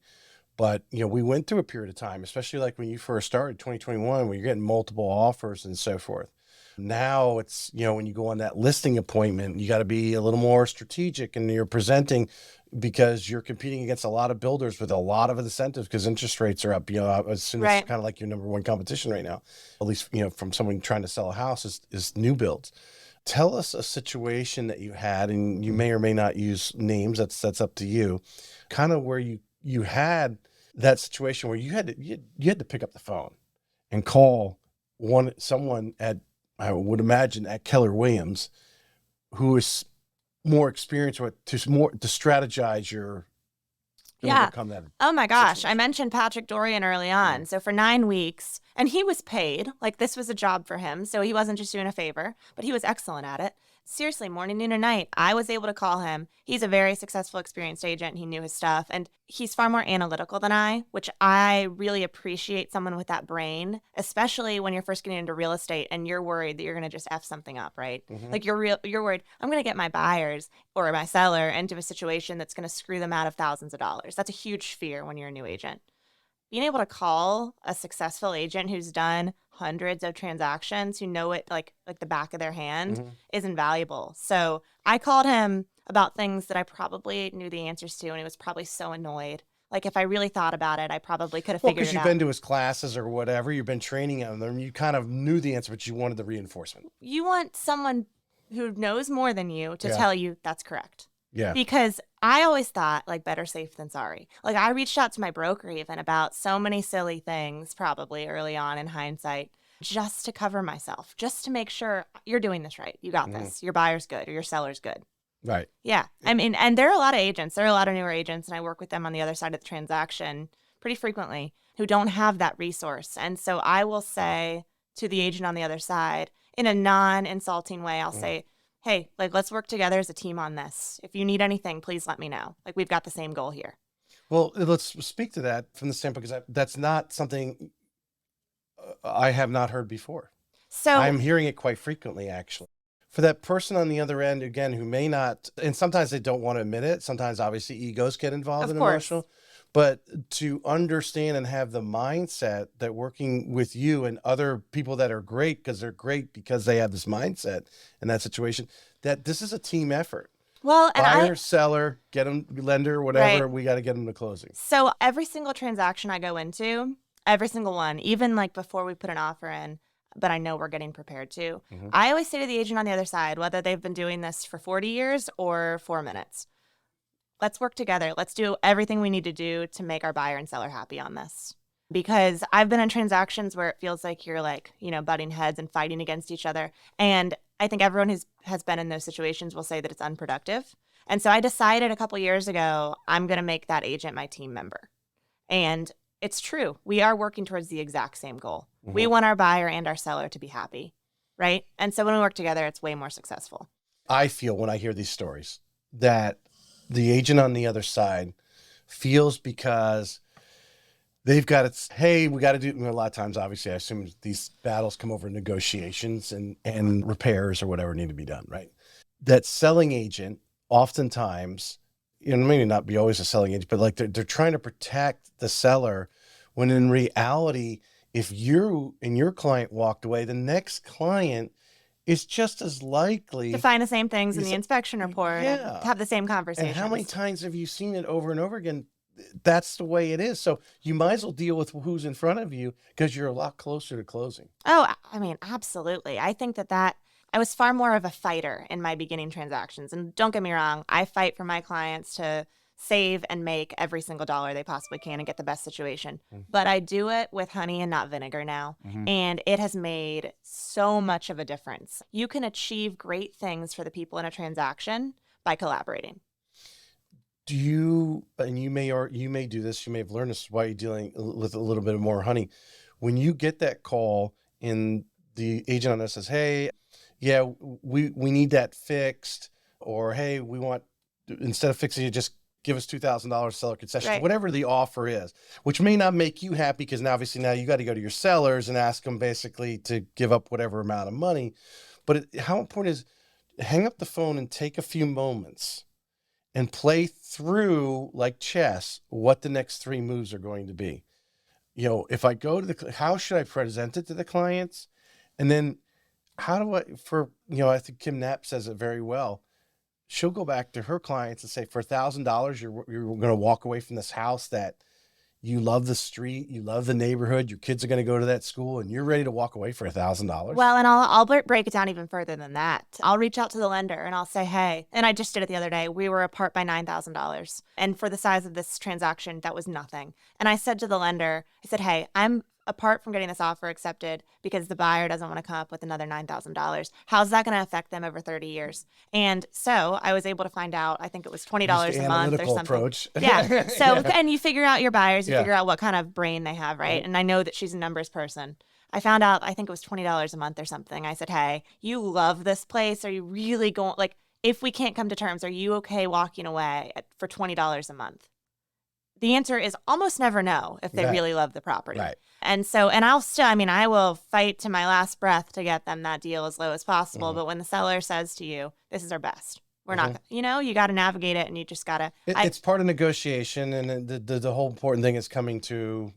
But, we went through a period of time, especially like when you first started 2021, when you're getting multiple offers and so forth. Now it's, when you go on that listing appointment, you got to be a little more strategic and you're presenting because you're competing against a lot of builders with a lot of incentives because interest rates are up. I assume Right. it's kind of like your number one competition right now, at least, from someone trying to sell a house is new builds. Tell us a situation that you had, and you may or may not use names. That's up to you. Kind of where you had that situation where you had to pick up the phone and call someone at, I would imagine, at Keller Williams, who is more experienced with to strategize your overcome that. Oh my gosh. situation. I mentioned Patrick Dorian early on. So for 9 weeks, and he was paid, like this was a job for him. So he wasn't just doing a favor, but he was excellent at it. Seriously, morning, noon, and night, I was able to call him. He's a very successful, experienced agent. He knew his stuff, and he's far more analytical than I, which I really appreciate someone with that brain, especially when you're first getting into real estate and you're worried that you're going to just F something up, right? Like you're worried, I'm going to get my buyers or my seller into a situation that's going to screw them out of thousands of dollars. That's a huge fear when you're a new agent. Being able to call a successful agent who's done hundreds of transactions, who know it like the back of their hand, is invaluable. So I called him about things that I probably knew the answers to, and he was probably so annoyed. Like if I really thought about it, I probably could have figured it out. Because you've been to his classes or whatever, you've been training on them, you kind of knew the answer, but you wanted the reinforcement. You want someone who knows more than you to tell you that's correct. Yeah. Because I always thought like better safe than sorry. Like I reached out to my broker even about so many silly things probably early on in hindsight just to cover myself, just to make sure you're doing this right. You got this. Your buyer's good or your seller's good. Right. Yeah. I mean, and there are a lot of agents. There are a lot of newer agents, and I work with them on the other side of the transaction pretty frequently who don't have that resource. And so I will say to the agent on the other side in a non-insulting way, I'll say, hey, like, let's work together as a team on this. If you need anything, please let me know. Like, we've got the same goal here. Well, let's speak to that from the standpoint, because that's not something I have not heard before. So I'm hearing it quite frequently, actually. For that person on the other end, again, who may not, and sometimes they don't want to admit it. Sometimes, obviously, egos get involved in emotional. But to understand and have the mindset that working with you and other people that are great because they're great because they have this mindset in that situation, that this is a team effort. Well, and buyer, seller, get them, lender, whatever, we got to get them to closing. So every single transaction I go into, every single one, even like before we put an offer in, but I know we're getting prepared to, I always say to the agent on the other side, whether they've been doing this for 40 years or 4 minutes, let's work together. Let's do everything we need to do to make our buyer and seller happy on this. Because I've been in transactions where it feels like you're like, butting heads and fighting against each other. And I think everyone who has been in those situations will say that it's unproductive. And so I decided a couple years ago, I'm going to make that agent my team member. And it's true. We are working towards the exact same goal. Mhm. We want our buyer and our seller to be happy, right? And so when we work together, it's way more successful. I feel when I hear these stories that the agent on the other side feels because they've got it. Hey, we got to do a lot of times. Obviously, I assume these battles come over negotiations and repairs or whatever need to be done, right? That selling agent oftentimes, maybe not be always a selling agent, but like they're trying to protect the seller when in reality, if you and your client walked away, the next client is just as likely to find the same things in Is the it- inspection report and yeah. have the same And conversations. how many times have you seen it over and over again? That's the way it is. So you might as well deal with who's in front of you because you're a lot closer to closing. Oh, I mean, absolutely. I think that I was far more of a fighter in my beginning transactions. And don't get me wrong, I fight for my clients to save and make every single dollar they possibly can and get the best situation. But I do it with honey and not vinegar now. Mhm. And it has made so much of a difference. You can achieve great things for the people in a transaction by collaborating. Do you, and you may do this, you may have learned this while you're dealing with a little bit more honey. When you get that call and the agent on this says, hey, yeah, we need that fixed, or hey, we want, instead of fixing it, just give us $2,000 seller concession, Right. whatever the offer is, which may not make you happy because now obviously now you got to go to your sellers and ask them basically to give up whatever amount of money. But how important is hang up the phone and take a few moments and play through like chess what the next three moves are going to be. If I go to how should I present it to the clients? And then how do I think Kim Knapp says it very well. She'll go back to her clients and say, for $1,000, you're going to walk away from this house that you love the street, you love the neighborhood, your kids are going to go to that school, and you're ready to walk away for $1,000. Well, and I'll break it down even further than that. I'll reach out to the lender and I'll say, hey, and I just did it the other day. We were apart by $9,000. And for the size of this transaction, that was nothing. And I said to the lender, I said, hey, I'm apart from getting this offer accepted because the buyer doesn't want to come up with another $9,000. How's that going to affect them over 30 years? And so I was able to find out, I think it was $20 a month or something. Approach. Yeah. So, and you figure out your buyers, you Yeah. figure out what kind of brain they have, right? And I know that she's a numbers person. I found out, I think it was $20 a month or something. I said, hey, you love this place. Are you really going, like, if we can't come to terms, are you okay walking away for $20 a month? The answer is almost never no if they Right. really love the property. Right. And so, and I will fight to my last breath to get them that deal as low as possible. But when the seller says to you, this is our best, we're not, you got to navigate it and you just got to. It's part of negotiation. And the whole important thing is coming to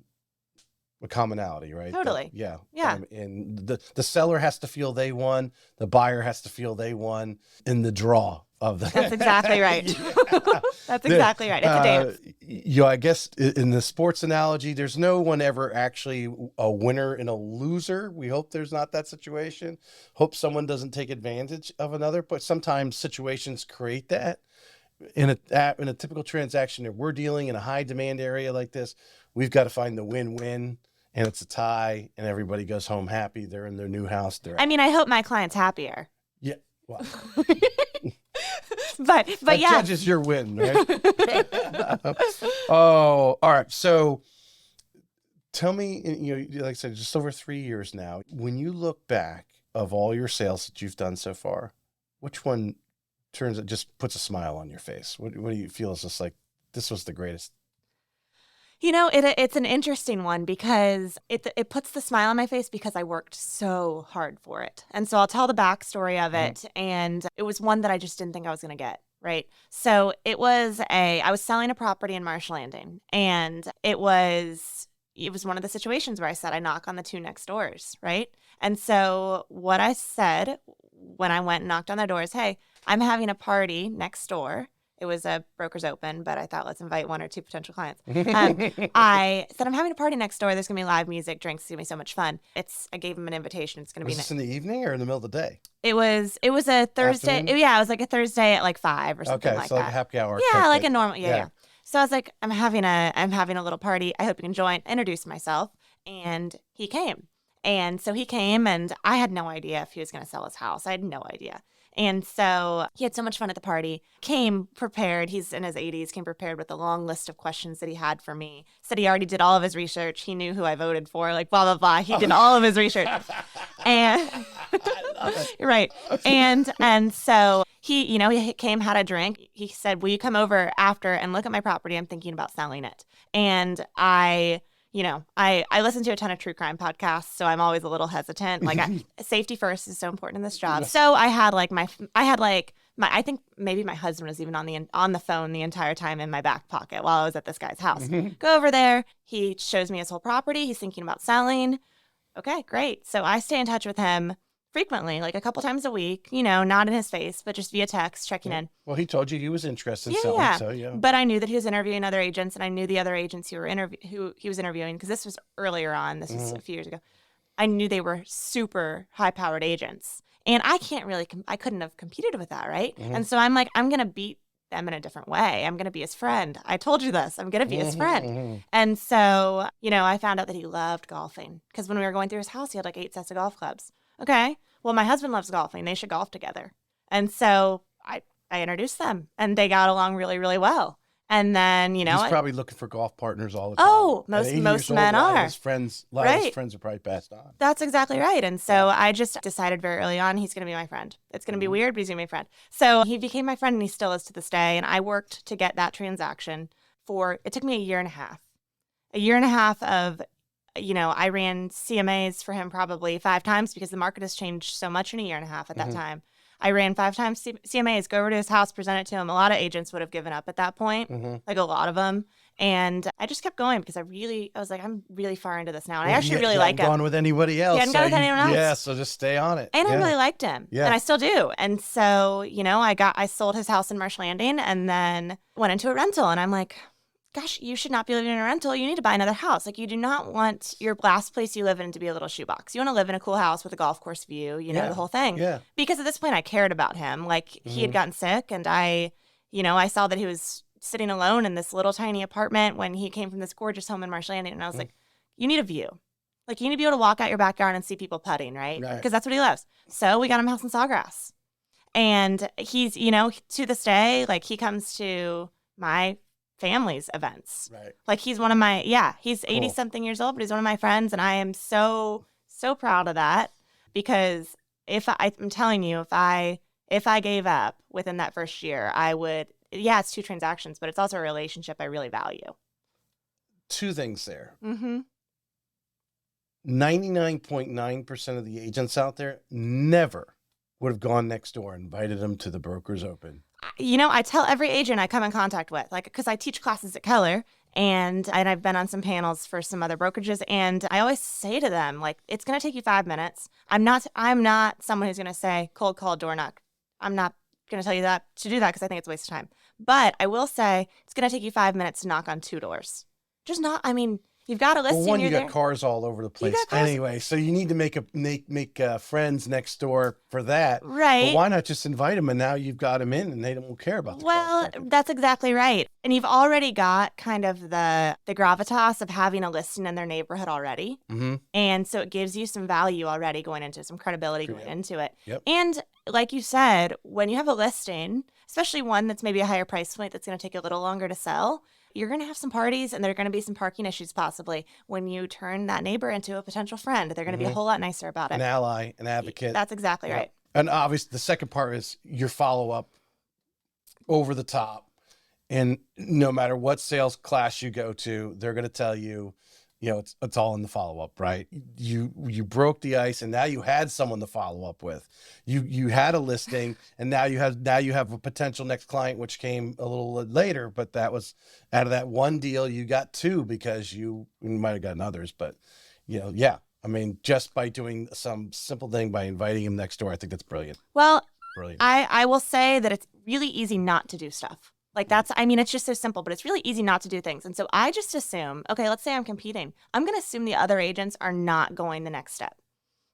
a commonality, right? Totally. Yeah. Yeah. And the seller has to feel they won. The buyer has to feel they won in the draw of the. That's exactly right. That's exactly right. It's a dance. I guess in the sports analogy, there's no one ever actually a winner and a loser. We hope there's not that situation. Hope someone doesn't take advantage of another, but sometimes situations create that. In a typical transaction, if we're dealing in a high demand area like this, we've got to find the win-win, and it's a tie, and everybody goes home happy. They're in their new house. I mean, I hope my client's happier. Yeah. Well, but that yeah. judges your win, right? Oh, all right. So tell me, like I said, just over 3 years now, when you look back of all your sales that you've done so far, which one just puts a smile on your face? What do you feel is just like, this was the greatest? It's an interesting one because it puts the smile on my face because I worked so hard for it. And so I'll tell the backstory of it. And it was one that I just didn't think I was going to get. Right. So I was selling a property in Marsh Landing, and it was one of the situations where I said, I knock on the two next doors. Right. And so what I said when I went and knocked on their doors, hey, I'm having a party next door. It was a broker's open, but I thought, let's invite one or two potential clients. I said, I'm having a party next door. There's going to be live music, drinks. It's going to be so much fun. I gave them an invitation. It's going to be. Was this in the evening or in the middle of the day? It was a Thursday. Afternoon? Yeah, it was like a Thursday at like 5 or something like so that. like a happy hour. Yeah, type like thing. a normal. Yeah. So I was like, I'm having a little party. I hope you can join. Introduced myself, and he came. And so he came, and I had no idea if he was going to sell his house. I had no idea. And so he had so much fun at the party, came prepared. He's in his 80s, came prepared with a long list of questions that he had for me. Said he already did all of his research. He knew who I voted for, like blah, blah, blah. He did all of his research. And right. And so he came, had a drink. He said, will you come over after and look at my property? I'm thinking about selling it. And I listen to a ton of true crime podcasts, so I'm always a little hesitant. Like safety first is so important in this job. So I had I think maybe my husband was even on the phone the entire time in my back pocket while I was at this guy's house. Go over there. He shows me his whole property. He's thinking about selling. Okay, great. So I stay in touch with him frequently, like a couple times a week, not in his face, but just via text, checking in. Well, he told you he was interested in selling, so yeah. But I knew that he was interviewing other agents, and I knew the other agents who he was interviewing, because this was earlier on. This was a few years ago. I knew they were super high-powered agents, and I couldn't have competed with that, right? And so I'm like, I'm going to beat them in a different way. I'm going to be his friend. I told you this. I'm going to be his friend. And so, I found out that he loved golfing, because when we were going through his house, he had like 8 sets of golf clubs. Okay, well, my husband loves golfing. They should golf together. And so I introduced them, and they got along really, really well. And then, he's probably looking for golf partners all the time. Oh, most men are. His friends, a lot of his friends are probably passed on. That's exactly right. And so I just decided very early on, he's going to be my friend. It's going to be weird, but he's going to be my friend. So he became my friend, and he still is to this day. And I worked to get that transaction it took me a year and a half. A year and a half of, I ran CMAs for him probably 5 times, because the market has changed so much in a year and a half at that time. I ran 5 times CMAs, go over to his house, present it to him. A lot of agents would have given up at that point, like a lot of them. And I just kept going, because I was like, I'm really far into this now. And I actually really like him. You hadn't gone with anybody else. He hadn't gone with anyone else. Yeah, so just stay on it. And I really liked him. Yeah. And I still do. And so, I sold his house in Marsh Landing, and then went into a rental. And I'm like, gosh, you should not be living in a rental. You need to buy another house. Like, you do not want your last place you live in to be a little shoebox. You want to live in a cool house with a golf course view, the whole thing. Yeah. Because at this point, I cared about him. Like, he had gotten sick, and I saw that he was sitting alone in this little tiny apartment when he came from this gorgeous home in Marsh Landing. And I was like, you need a view. Like, you need to be able to walk out your backyard and see people putting, right? Because that's what he loves. So we got him a house in Sawgrass. And he's, to this day, like, he comes to my family's events. Right. Like, he's one of my, he's 80 something years old, but he's one of my friends. And I am so, so proud of that, because I'm telling you, if I gave up within that first year, I would, it's 2 transactions, but it's also a relationship I really value. 2 things there. 99.9% of the agents out there never would have gone next door and invited them to the broker's open. I tell every agent I come in contact with, like, because I teach classes at Keller, and I've been on some panels for some other brokerages, and I always say to them, like, it's going to take you 5 minutes. I'm not someone who's going to say cold call, door knock. I'm not going to tell you that to do that, because I think it's a waste of time. But I will say it's going to take you 5 minutes to knock on 2 doors. You've got a listing. Well, one, you got cars all over the place anyway, so you need to make friends next door for that. Right. But why not just invite them, and now you've got them in, and they don't care about the Well, that's exactly right. And you've already got kind of the gravitas of having a listing in their neighborhood already. And so it gives you some value already going into it, some credibility going into it. Yep. And like you said, when you have a listing, especially one that's maybe a higher price point that's going to take a little longer to sell, you're going to have some parties, and there are going to be some parking issues possibly. When you turn that neighbor into a potential friend, they're going to be a whole lot nicer about it. An ally, an advocate. That's exactly right. And obviously, the second part is your follow-up over the top. And no matter what sales class you go to, they're going to tell you, it's all in the follow-up, right? You broke the ice, and now you had someone to follow up with. You had a listing, and now you have a potential next client, which came a little later. But that was out of that one deal, you got 2, because you might have gotten others, but I mean, just by doing some simple thing, by inviting him next door, I think that's brilliant. Well, Brilliant. I will say that it's really easy not to do stuff. Like, it's just so simple, but it's really easy not to do things. And so I just assume, okay, let's say I'm competing. I'm going to assume the other agents are not going the next step,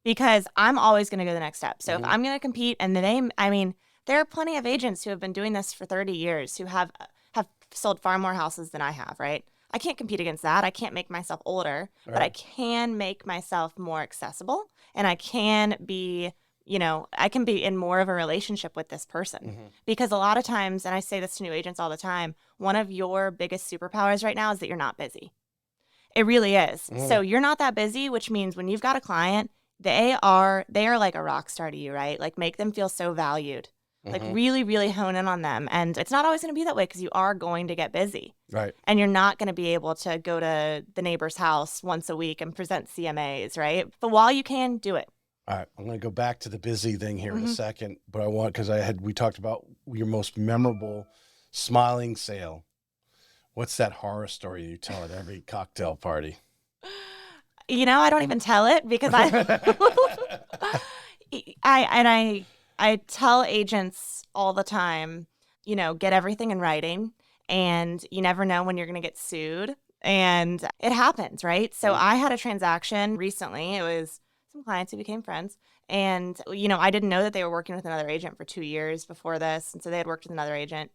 because I'm always going to go the next step. So if I'm going to compete, and there are plenty of agents who have been doing this for 30 years who have sold far more houses than I have, right? I can't compete against that. I can't make myself older, but I can make myself more accessible, and I can be I can be in more of a relationship with this person. Because a lot of times, and I say this to new agents all the time, one of your biggest superpowers right now is that you're not busy. It really is. So you're not that busy, which means when you've got a client, they are like a rock star to you, right? Like make them feel so valued. Like really, really hone in on them. And it's not always going to be that way because you are going to get busy. Right. And you're not going to be able to go to the neighbor's house once a week and present CMAs, right? But while you can, do it. All right, I'm going to go back to the busy thing here in a second, but we talked about your most memorable smiling sale. What's that horror story you tell at every cocktail party? I don't even tell it because I tell agents all the time, get everything in writing, and you never know when you're going to get sued, and it happens, right? So I had a transaction recently. It was some clients who became friends, and I didn't know that they were working with another agent for 2 years before this, and so they had worked with another agent.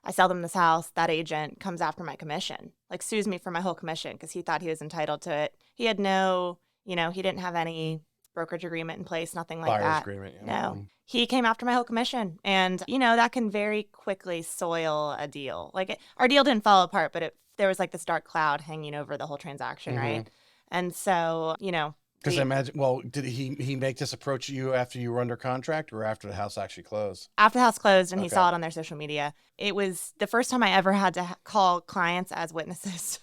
I sell them this house. That agent comes after my commission, like sues me for my whole commission because he thought he was entitled to it. He had he didn't have any brokerage agreement in place, nothing like Buyer's that. agreement. No. He came after my whole commission, and that can very quickly soil a deal. Like our deal didn't fall apart, but there was like this dark cloud hanging over the whole transaction, right? And so, Because I imagine, well, did he make this approach to you after you were under contract or after the house actually closed? After the house closed, and he saw it on their social media. It was the first time I ever had to call clients as witnesses.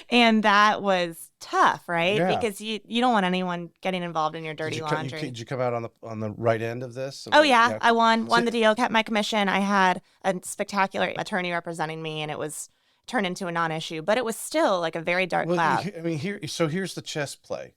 And that was tough, right? Yeah. Because you don't want anyone getting involved in your dirty laundry. Did you come out on the right end of this? Oh, yeah. I won the deal, kept my commission. I had a spectacular attorney representing me, and it was turned into a non-issue, but it was still like a very dark cloud. I mean, here's the chess play.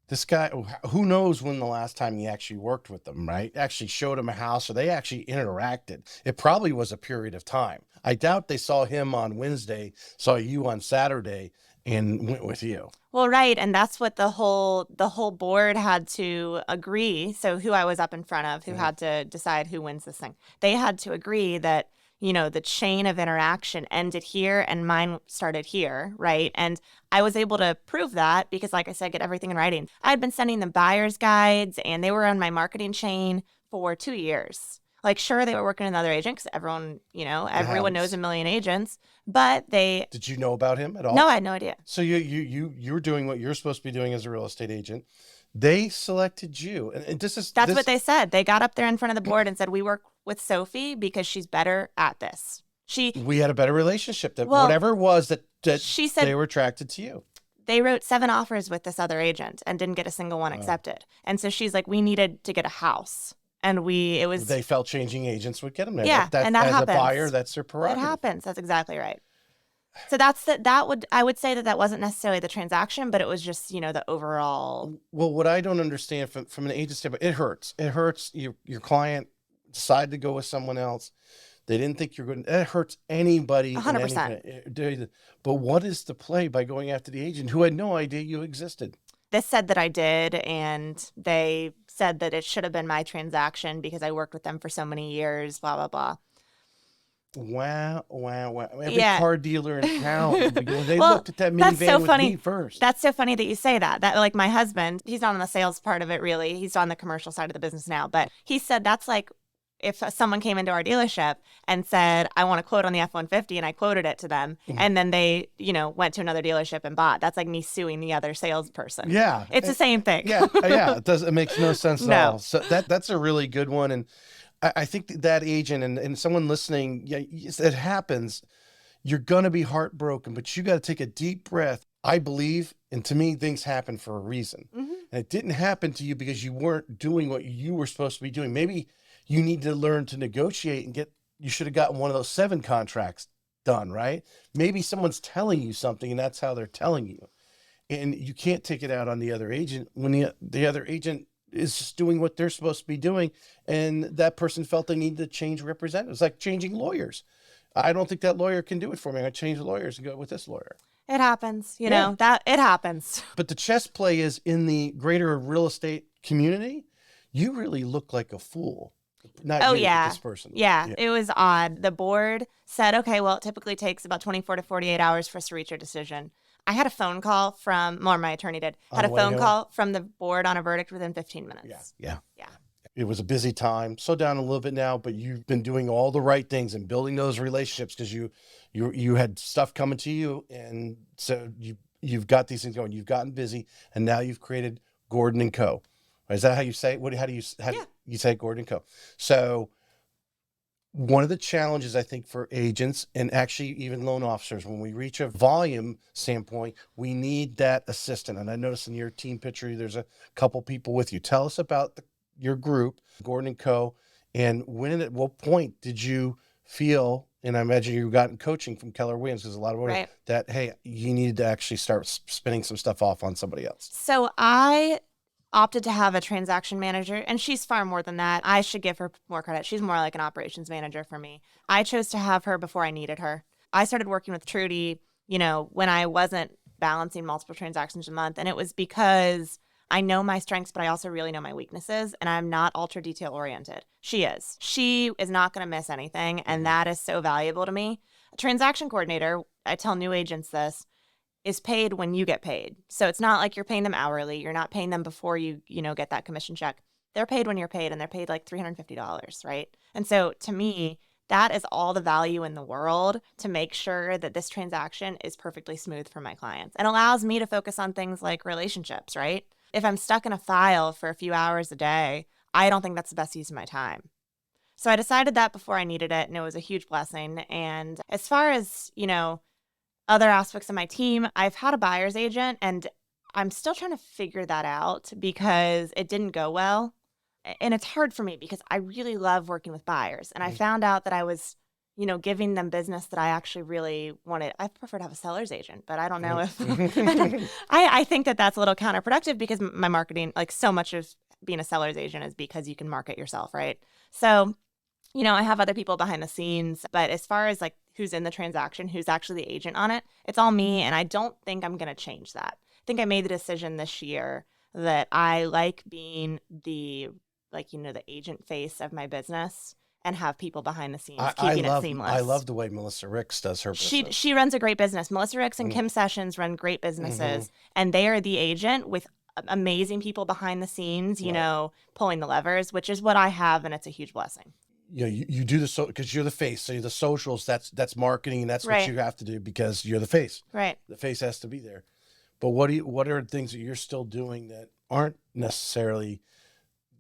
This guy, who knows when the last time he actually worked with them, right? Actually showed him a house, or they actually interacted. It probably was a period of time. I doubt they saw him on Wednesday, saw you on Saturday, and went with you. Well, right, and that's what the whole board had to agree. So who I was up in front of, who had to decide who wins this thing, they had to agree that the chain of interaction ended here and mine started here, right? And I was able to prove that because, like I said, get everything in writing. I had been sending them buyer's guides, and they were on my marketing chain for 2 years. Like, sure, they were working with another agent because everyone knows a million agents, but they... Did you know about him at all? No, I had no idea. So you're doing what you're supposed to be doing as a real estate agent. They selected you, and that's what they said. They got up there in front of the board and said, "We work with Sofie because she's better at this." We had a better relationship. Whatever it was that she said, they were attracted to you. They wrote 7 offers with this other agent and didn't get a single one accepted. And so she's like, "We needed to get a house." And they felt changing agents would get them there. Yeah, and that as happens. A buyer, that's their prerogative. It happens. That's exactly right. So I would say that wasn't necessarily the transaction, but it was just, the overall. Well, what I don't understand from an agent standpoint, it hurts. It hurts your client decided to go with someone else. They didn't think you're good. It hurts anybody. 100%. But what is the play by going after the agent who had no idea you existed? This said that I did, and they said that it should have been my transaction because I worked with them for so many years, blah, blah, blah. Wow. Every car dealer in town, they looked at that minivan with me first. That's so funny that you say that. That, like, my husband, he's not on the sales part of it, really. He's on the commercial side of the business now. But he said that's like if someone came into our dealership and said, "I want a quote on the F-150," and I quoted it to them, and then they, went to another dealership and bought. That's like me suing the other salesperson. Yeah. It's the same thing. Yeah. It makes no sense at all. So that's a really good one. And I think that agent and someone listening, it happens. You're going to be heartbroken, but you got to take a deep breath. I believe, and to me, things happen for a reason. And it didn't happen to you because you weren't doing what you were supposed to be doing. Maybe you need to learn to negotiate and you should have gotten one of those 7 contracts done, right? Maybe someone's telling you something and that's how they're telling you. And you can't take it out on the other agent when the other agent is just doing what they're supposed to be doing. And that person felt they needed to change representatives, like changing lawyers. I don't think that lawyer can do it for me. I change the lawyers and go with this lawyer. It happens, you know, that it happens. But the chess play is in the greater real estate community. You really look like a fool. Not this person. Yeah, it was odd. The board said, okay, well, it typically takes about 24 to 48 hours for us to reach a decision. I had a phone call from, or my attorney did, On had a the way phone home? call from the board on a verdict within 15 Yeah. minutes. Yeah. Yeah. It was a busy time. Slow down a little bit now, but you've been doing all the right things and building those relationships because you had stuff coming to you, and so you've got these things going. You've gotten busy, and now you've created Gordon and Co. Is that how you say it? How do Yeah. you say Gordon and Co? So one of the challenges I think for agents and actually even loan officers, when we reach a volume standpoint, we need that assistant. And I noticed in your team picture, there's a couple people with you. Tell us about your group, Gordon and Co. And when and at what point did you feel, and I imagine you gotten coaching from Keller Williams, because a lot of Right. that, hey, you needed to actually start spinning some stuff off on somebody else. So I opted to have a transaction manager, and she's far more than that. I should give her more credit. She's more like an operations manager for me. I chose to have her before I needed her. I started working with Trudy, when I wasn't balancing multiple transactions a month, and it was because I know my strengths, but I also really know my weaknesses, and I'm not ultra detail oriented. She is. She is not going to miss anything, and that is so valuable to me. A transaction coordinator, I tell new agents this, is paid when you get paid. So it's not like you're paying them hourly. You're not paying them before you get that commission check. They're paid when you're paid, and they're paid like $350, right? And so to me, that is all the value in the world to make sure that this transaction is perfectly smooth for my clients and allows me to focus on things like relationships, right? If I'm stuck in a file for a few hours a day, I don't think that's the best use of my time. So I decided that before I needed it, and it was a huge blessing. And as far as, other aspects of my team, I've had a buyer's agent, and I'm still trying to figure that out because it didn't go well. And it's hard for me because I really love working with buyers. And I found out that I was, giving them business that I actually really wanted. I prefer to have a seller's agent, but I don't know if I think that that's a little counterproductive because my marketing, like so much of being a seller's agent is because you can market yourself, right? So I have other people behind the scenes, but as far as like who's in the transaction, who's actually the agent on it, it's all me. And I don't think I'm going to change that. I think I made the decision this year that I like being the agent face of my business and have people behind the scenes keeping it seamless. I love the way Melissa Ricks does her business. She runs a great business. Melissa Ricks and Kim Sessions run great businesses, and they are the agent with amazing people behind the scenes, pulling the levers, which is what I have, and it's a huge blessing. You do because you're the face. So the socials, that's marketing, and that's what Right. you have to do because you're the face. Right. The face has to be there. But what are things that you're still doing that aren't necessarily,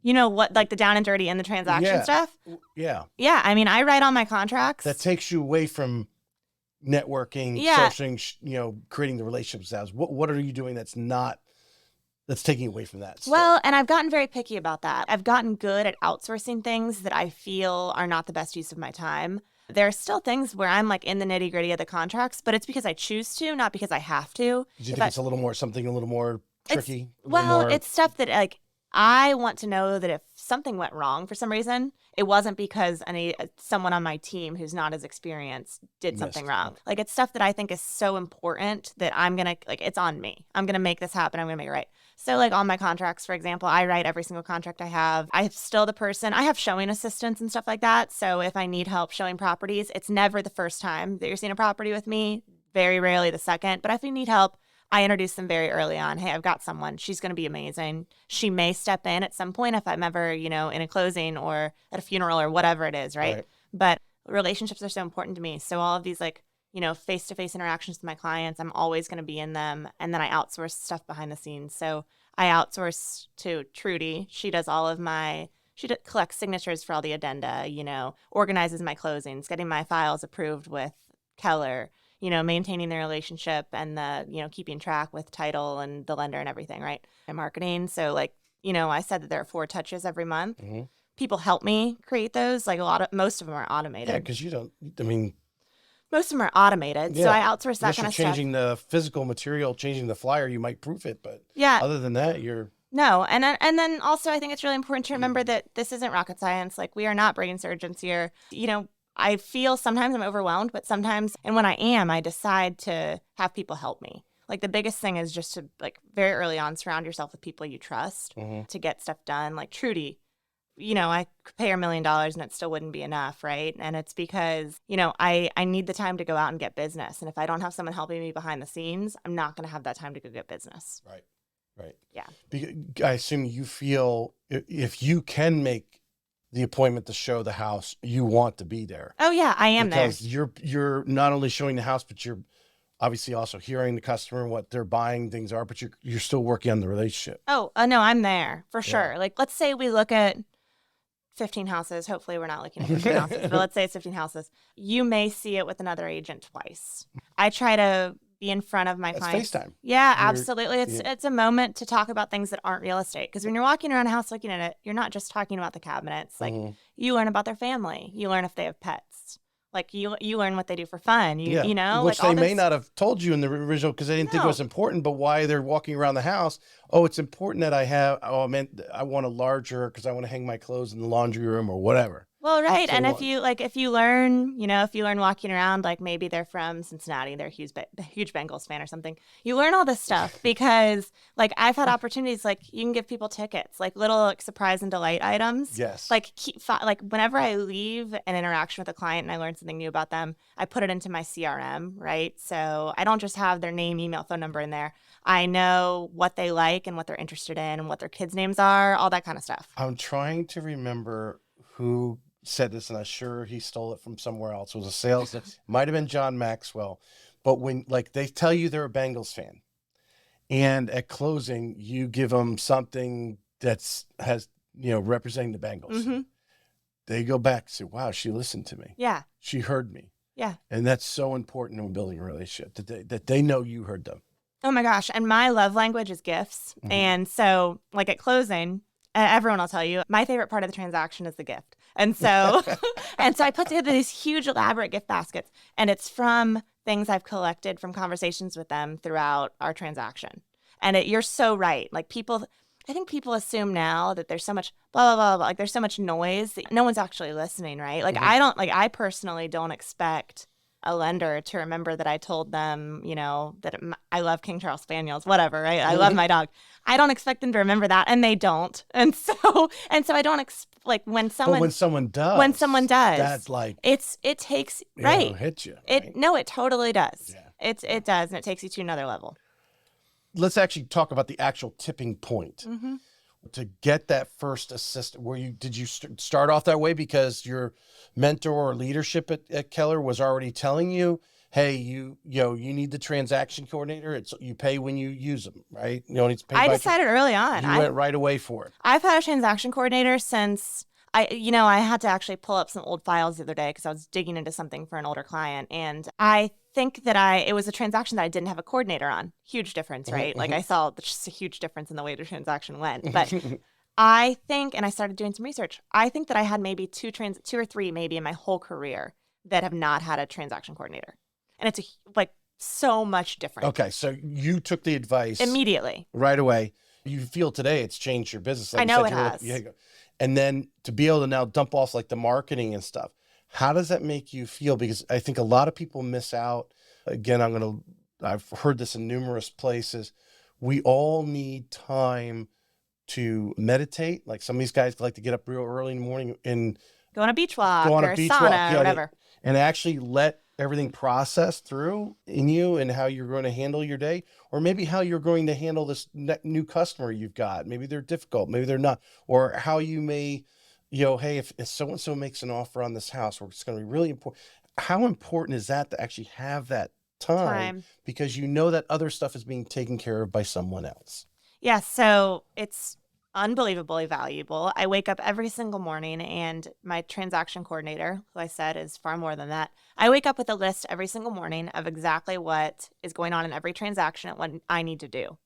like the down and dirty and the transaction stuff? Yeah. Yeah. I mean, I write all my contracts. That takes you away from networking, socializing, creating the relationships. What are you doing that's taking away from that stuff? Well, and I've gotten very picky about that. I've gotten good at outsourcing things that I feel are not the best use of my time. There are still things where I'm like in the nitty gritty of the contracts, but it's because I choose to, not because I have to. Do you think it's something a little more tricky? It's stuff that like I want to know that if something went wrong for some reason, it wasn't because someone on my team who's not as experienced did something wrong. Like it's stuff that I think is so important that I'm going to, it's on me. I'm going to make this happen. I'm going to make it right. So like on my contracts, for example, I write every single contract I have. I'm still the person. I have showing assistants and stuff like that. So if I need help showing properties, it's never the first time that you're seeing a property with me. Very rarely the second. But if you need help, I introduce them very early on. Hey, I've got someone. She's going to be amazing. She may step in at some point if I'm ever, in a closing or at a funeral or whatever it is, right? But relationships are so important to me. So all of these face-to-face interactions with my clients, I'm always going to be in them. And then I outsource stuff behind the scenes. So I outsource to Trudy. She does all of she collects signatures for all the addenda, organizes my closings, getting my files approved with Keller, maintaining the relationship and the, keeping track with title and the lender and everything, right? And marketing. So I said that there are 4 touches every month. People help me create those. Most of them are automated. Yeah, because most of them are automated. So I outsource that kind of stuff. Changing the physical material, changing the flyer, you might proof it, but other than that, you're... No, and then also I think it's really important to remember that this isn't rocket science. Like we are not brain surgeons here. I feel sometimes I'm overwhelmed, but sometimes, and when I am, I decide to have people help me. Like the biggest thing is just to very early on surround yourself with people you trust to get stuff done. Like Trudy, I could pay her $1 million and it still wouldn't be enough, right? And it's because, I need the time to go out and get business. And if I don't have someone helping me behind the scenes, I'm not going to have that time to go get business. Right. Right. Yeah. I assume you feel if you can make the appointment to show the house, you want to be there. Oh yeah, I am there. Because you're not only showing the house, but you're obviously also hearing the customer, what their buying things are, but you're still working on the relationship. Oh, no, I'm there for sure. Yeah. Like, let's say we look at 15 houses. Hopefully we're not looking at 15 houses, but let's say it's 15 houses. You may see it with another agent twice. I try to be in front of my clients. FaceTime. Yeah, absolutely. It's a moment to talk about things that aren't real estate. Because when you're walking around a house looking at it, you're not just talking about the cabinets. Like, you learn about their family. You learn if they have pets. Like, you learn what they do for fun. Which like they may not have told you in the original because they didn't think it was important, but why they're walking around the house. Oh, it's important that I want a larger because I want to hang my clothes in the laundry room or whatever. Well, right. So and if you learn walking around, like maybe they're from Cincinnati, they're a huge Bengals fan or something. You learn all this stuff because like I've had opportunities, like you can give people tickets, like little surprise and delight items. Yes. Like whenever I leave an interaction with a client and I learn something new about them, I put it into my CRM, right? So I don't just have their name, email, phone number in there. I know what they like and what they're interested in and what their kids' names are, all that kind of stuff. I'm trying to remember who said this, and I'm sure he stole it from somewhere else. It was a sales, might have been John Maxwell. But when like they tell you they're a Bengals fan, and at closing you give them something has representing the Bengals, they go back and say, "Wow, she listened to me. Yeah, she heard me." Yeah, and that's so important in building a relationship that they know you heard them. Oh my gosh! And my love language is gifts, and so like at closing. Everyone will tell you my favorite part of the transaction is the gift. And so I put together these huge elaborate gift baskets, and it's from things I've collected from conversations with them throughout our transaction. And you're so right. Like I think people assume now that there's so much blah, blah, blah, blah, like there's so much noise that no one's actually listening, right? Like I personally don't expect a lender to remember that I told them, that I love King Charles Spaniels, whatever, right? I love my dog. I don't expect them to remember that, and they don't. And so I don't when someone does, that's like it takes right. It'll hit you. Right? It totally does. Yeah. It does, and it takes you to another level. Let's actually talk about the actual tipping point. To get that first assist, did you start off that way because your mentor or leadership at Keller was already telling you, hey, you need the transaction coordinator. You pay when you use them, right? You don't need to pay. I decided early on. You went right away for it. I've had a transaction coordinator since I had to actually pull up some old files the other day because I was digging into something for an older client, and I think that it was a transaction that I didn't have a coordinator on. Huge difference, right? Like I saw just a huge difference in the way the transaction went. But I think, and I started doing some research, I think that I had maybe two or three maybe in my whole career that have not had a transaction coordinator. And it's so much different. Okay, so you took the advice immediately. Right away. You feel today it's changed your business. Like I know it has. And then to be able to now dump off like the marketing and stuff. How does that make you feel? Because I think a lot of people miss out. Again, I've heard this in numerous places. We all need time to meditate. Like some of these guys like to get up real early in the morning and go on a beach walk or a sauna or whatever. And actually let everything process through in you and how you're going to handle your day, or maybe how you're going to handle this new customer you've got. Maybe they're difficult, maybe they're not, or how you may, hey, if so-and-so makes an offer on this house, or it's going to be really important. How important is that to actually have that time? Because that other stuff is being taken care of by someone else. Yeah, so it's unbelievably valuable. I wake up every single morning, and my transaction coordinator, who I said is far more than that, I wake up with a list every single morning of exactly what is going on in every transaction and what I need to do.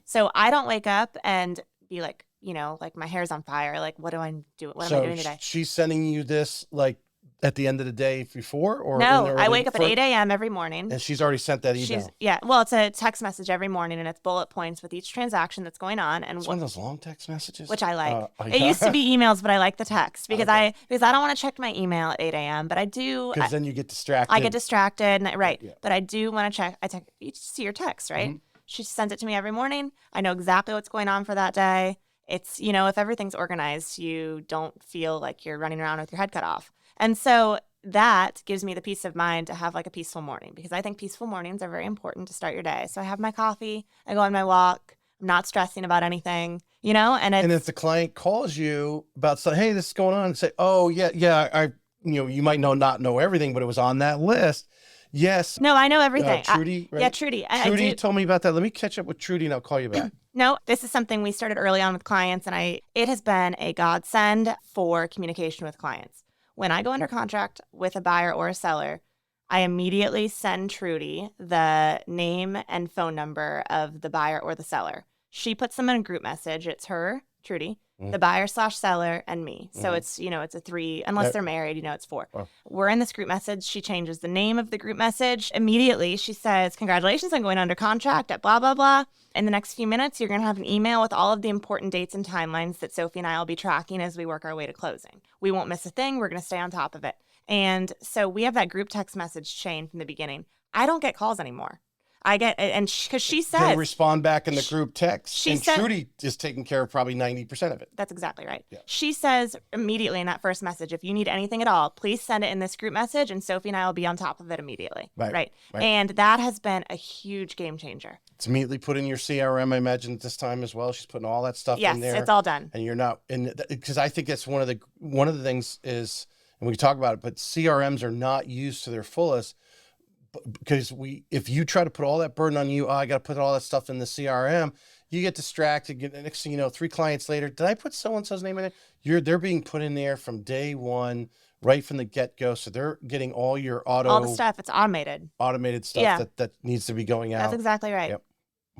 So I don't wake up and be like, like my hair's on fire. Like, what do I do? What am I doing today? She's sending you this like at the end of the day before, or no? I wake up at 8 a.m. every morning, and she's already sent that email. Well, it's a text message every morning, and it's bullet points with each transaction that's going on. And it's one of those long text messages, which I like. It used to be emails, but I like the text because I don't want to check my email at 8 a.m. But I do because then you get distracted. I get distracted, right? Yeah. But I do want to check. You see your text, right? She sends it to me every morning. I know exactly what's going on for that day. It's, if everything's organized, you don't feel like you're running around with your head cut off. And so that gives me the peace of mind to have like a peaceful morning, because I think peaceful mornings are very important to start your day. So I have my coffee, I go on my walk, I'm not stressing about anything, And if the client calls you about something, hey, this is going on, and say, oh, yeah, you might not know everything, but it was on that list. Yes. No, I know everything. Trudy, right? Yeah, Trudy. Trudy told me about that. Let me catch up with Trudy and I'll call you back. No, this is something we started early on with clients, and it has been a godsend for communication with clients. When I go under contract with a buyer or a seller, I immediately send Trudy the name and phone number of the buyer or the seller. She puts them in a group message. It's her, Trudy, the buyer/seller, and me. So it's, it's a 3, unless they're married, it's 4. Oh. We're in this group message. She changes the name of the group message. Immediately, she says, congratulations on going under contract at blah, blah, blah. In the next few minutes, you're going to have an email with all of the important dates and timelines that Sofie and I will be tracking as we work our way to closing. We won't miss a thing. We're going to stay on top of it. And so we have that group text message chain from the beginning. I don't get calls anymore. I get, and because she says, they respond back in the group text, and said, Trudy is taking care of probably 90% of it. That's exactly right. Yeah. She says immediately in that first message, if you need anything at all, please send it in this group message, and Sofie and I will be on top of it immediately. Right. And that has been a huge game changer. It's immediately put in your CRM, I imagine, at this time as well. She's putting all that stuff in there. Yes, it's all done. And you're not, because I think that's one of the things is, and we can talk about it, but CRMs are not used to their fullest. Because if you try to put all that burden on you, I got to put all that stuff in the CRM, you get distracted. Next thing you know, 3 clients later, did I put so-and-so's name in it? They're being put in there from day one, right from the get-go. So they're getting all your all the stuff. It's automated stuff that needs to be going out. That's exactly right. Yep.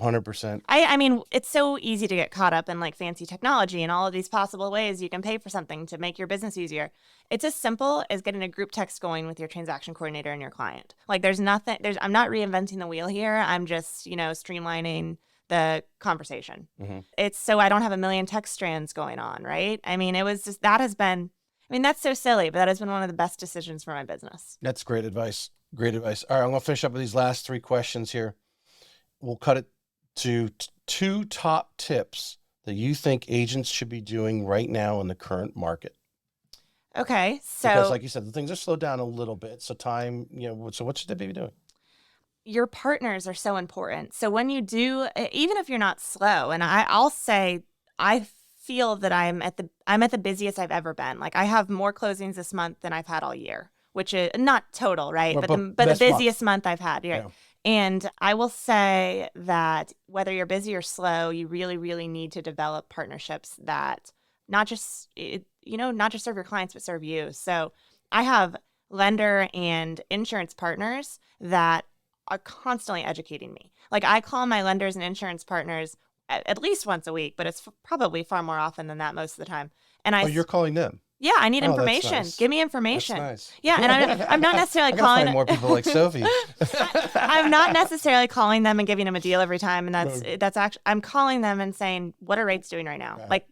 100%. I mean, it's so easy to get caught up in like fancy technology and all of these possible ways you can pay for something to make your business easier. It's as simple as getting a group text going with your transaction coordinator and your client. Like I'm not reinventing the wheel here. I'm just, streamlining the conversation. It's so I don't have a million text strands going on, right? I mean, that's so silly, but that has been one of the best decisions for my business. That's great advice. Great advice. All right, I'm going to finish up with these last 3 questions here. We'll cut it to 2 top tips that you think agents should be doing right now in the current market. Okay, so because like you said, the things are slowed down a little bit. So time, so what should they be doing? Your partners are so important. So when you do, even if you're not slow, and I'll say, I feel that I'm at the busiest I've ever been. Like I have more closings this month than I've had all year, which is not total, right? But the busiest month I've had, right? Yeah. And I will say that whether you're busy or slow, you really, really need to develop partnerships that not just serve your clients, but serve you. So I have lender and insurance partners that are constantly educating me. Like I call my lenders and insurance partners at least once a week, but it's probably far more often than that most of the time. And you're calling them? Yeah, I need information. Nice. Give me information. That's nice. Yeah, and I'm not necessarily calling find more people like Sofie. I'm not necessarily calling them and giving them a deal every time, and that's actually I'm calling them and saying, what are rates doing right now? Right. Like,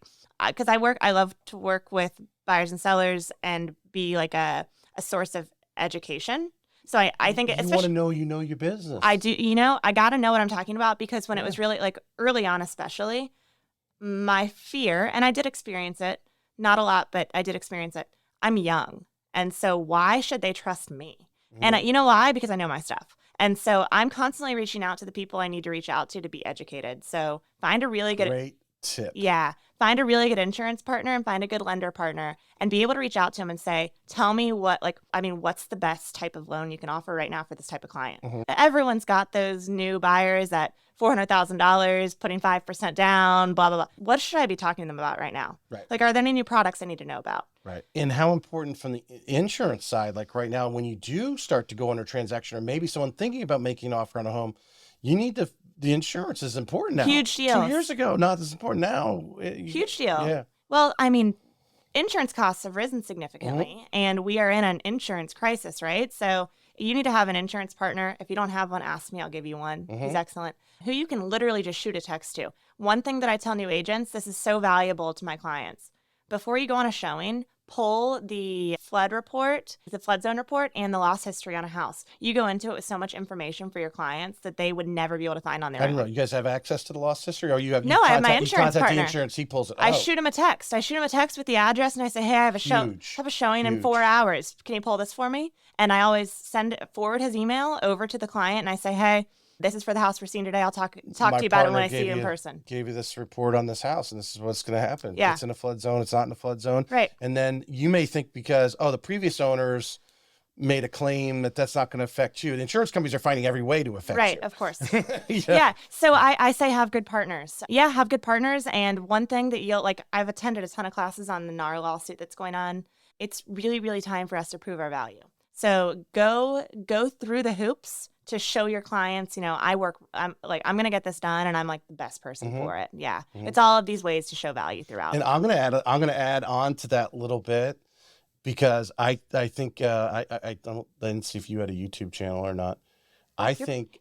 because I love to work with buyers and sellers and be like a source of education. So I think you want to know your business. I do. I got to know what I'm talking about, because when it was really like early on, especially, my fear, and I did experience it. Not a lot, but I did experience it. I'm young. And so why should they trust me? And you know why? Because I know my stuff. And so I'm constantly reaching out to the people I need to reach out to be educated. So find a really good... Great tip. Yeah. Find a really good insurance partner and find a good lender partner and be able to reach out to them and say, tell me what's the best type of loan you can offer right now for this type of client? Everyone's got those new buyers at $400,000, putting 5% down, blah, blah, blah. What should I be talking to them about right now? Right. Like, are there any new products I need to know about? Right. And how important from the insurance side, like right now, when you do start to go under transaction, or maybe someone thinking about making an offer on a home, you need the insurance is important now. Huge deal. 2 years ago, not as important now. Huge deal. Yeah. Well, I mean, insurance costs have risen significantly, and we are in an insurance crisis, right? So you need to have an insurance partner. If you don't have one, ask me. I'll give you one. He's excellent. Who you can literally just shoot a text to. One thing that I tell new agents, this is so valuable to my clients. Before you go on a showing, pull the flood report, the flood zone report, and the loss history on a house. You go into it with so much information for your clients that they would never be able to find on their I own. don't know. You guys have access to the loss history, or No, I have my you insurance contact the partner. insurance, he pulls it. I shoot him a text. I shoot him a text with the address, and I say, hey, I have a showing in 4 hours. Can you pull this for me? And I always forward his email over to the client, and I say, hey, this is for the house we're seeing today. I'll talk to you about it when I see you in person. Gave you this report on this house, and this is what's going to happen. Yeah. It's in a flood zone. It's not in a flood zone. Right. And then you may think because, the previous owners made a claim that's not going to affect you. The insurance companies are finding every way to affect you. Right, of course. Yeah. So I say have good partners. Yeah, have good partners. And one thing that I've attended a ton of classes on the NAR lawsuit that's going on. It's really, really time for us to prove our value. So go through the hoops to show your clients, I'm going to get this done, and I'm like the best person for it. Yeah. It's all of these ways to show value throughout. And I'm going to add on to that little bit, because I think I didn't see if you had a YouTube channel or not.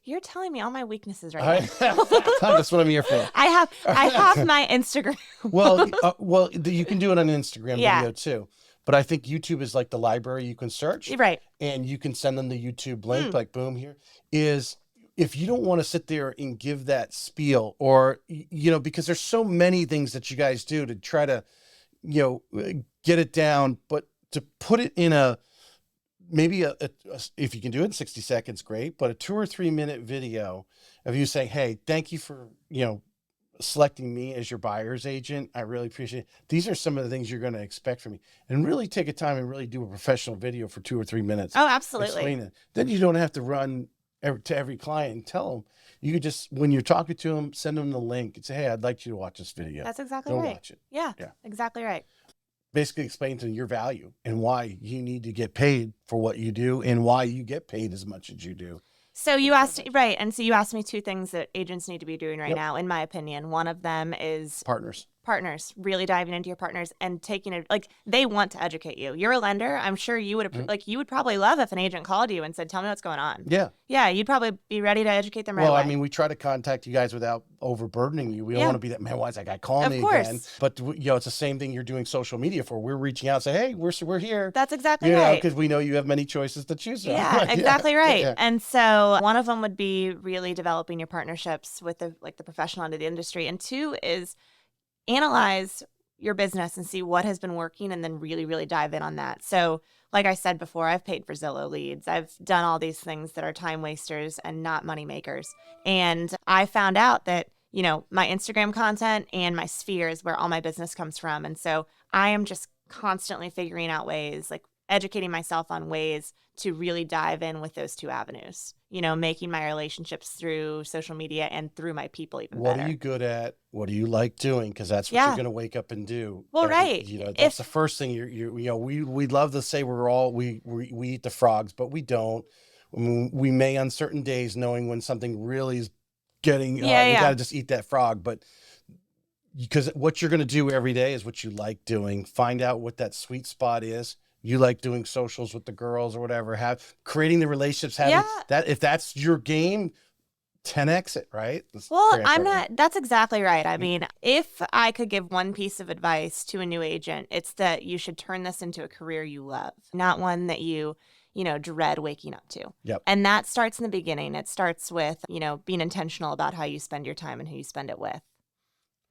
You're telling me all my weaknesses right now. That's what I'm here for. I have my Instagram. well, you can do it on Instagram video too. But I think YouTube is like the library you can search. Right. And you can send them the YouTube link, like boom, here is, if you don't want to sit there and give that spiel, or, because there's so many things that you guys do to try to, get it down, but to put it in maybe if you can do it in 60 seconds, great, but a 2 or 3 minute video of you saying, hey, thank you for, selecting me as your buyer's agent. I really appreciate it. These are some of the things you're going to expect from me, and really take a time and really do a professional video for 2 or 3 minutes. Oh, absolutely. Explain it. Then you don't have to run to every client and tell them. You could just, when you're talking to them, send them the link and say, hey, I'd like you to watch this video. That's exactly Go right. watch it. Yeah, exactly right. Basically explain to them your value and why you need to get paid for what you do, and why you get paid as much as you do. So you asked, right. And so you asked me 2 things that agents need to be doing right now, in my opinion. One of them is partners, really diving into your partners and taking it, they want to educate you. You're a lender. I'm sure you would, you would probably love if an agent called you and said, tell me what's going on. Yeah. Yeah. You'd probably be ready to educate them right away. Well, I mean, we try to contact you guys without overburdening you. We don't want to be that, man, why is that guy calling me again? But, it's the same thing you're doing social media for. We're reaching out and say, hey, we're here. That's exactly right. Because we know you have many choices to choose from. Yeah, exactly right. Yeah. And so one of them would be really developing your partnerships with the professional end of the industry. And 2 is analyze your business and see what has been working, and then really, really dive in on that. So like I said before, I've paid for Zillow leads. I've done all these things that are time wasters and not money makers. And I found out that, my Instagram content and my sphere is where all my business comes from. And so I am just constantly figuring out ways, educating myself on ways to really dive in with those 2 avenues, making my relationships through social media and through my people even better. What are you good at? What do you like doing? Because that's what you're going to wake up and do. Well, right. That's the first thing we love to say we eat the frogs, but we don't. We may on certain days, knowing when something really is getting, we got to just eat that frog. But because what you're going to do every day is what you like doing. Find out what that sweet spot is. You like doing socials with the girls or whatever, creating the relationships, that, if that's your game, 10x it, right? That's exactly right. I mean, if I could give one piece of advice to a new agent, it's that you should turn this into a career you love, not one that you dread waking up to. Yep. And that starts in the beginning. It starts with, being intentional about how you spend your time and who you spend it with.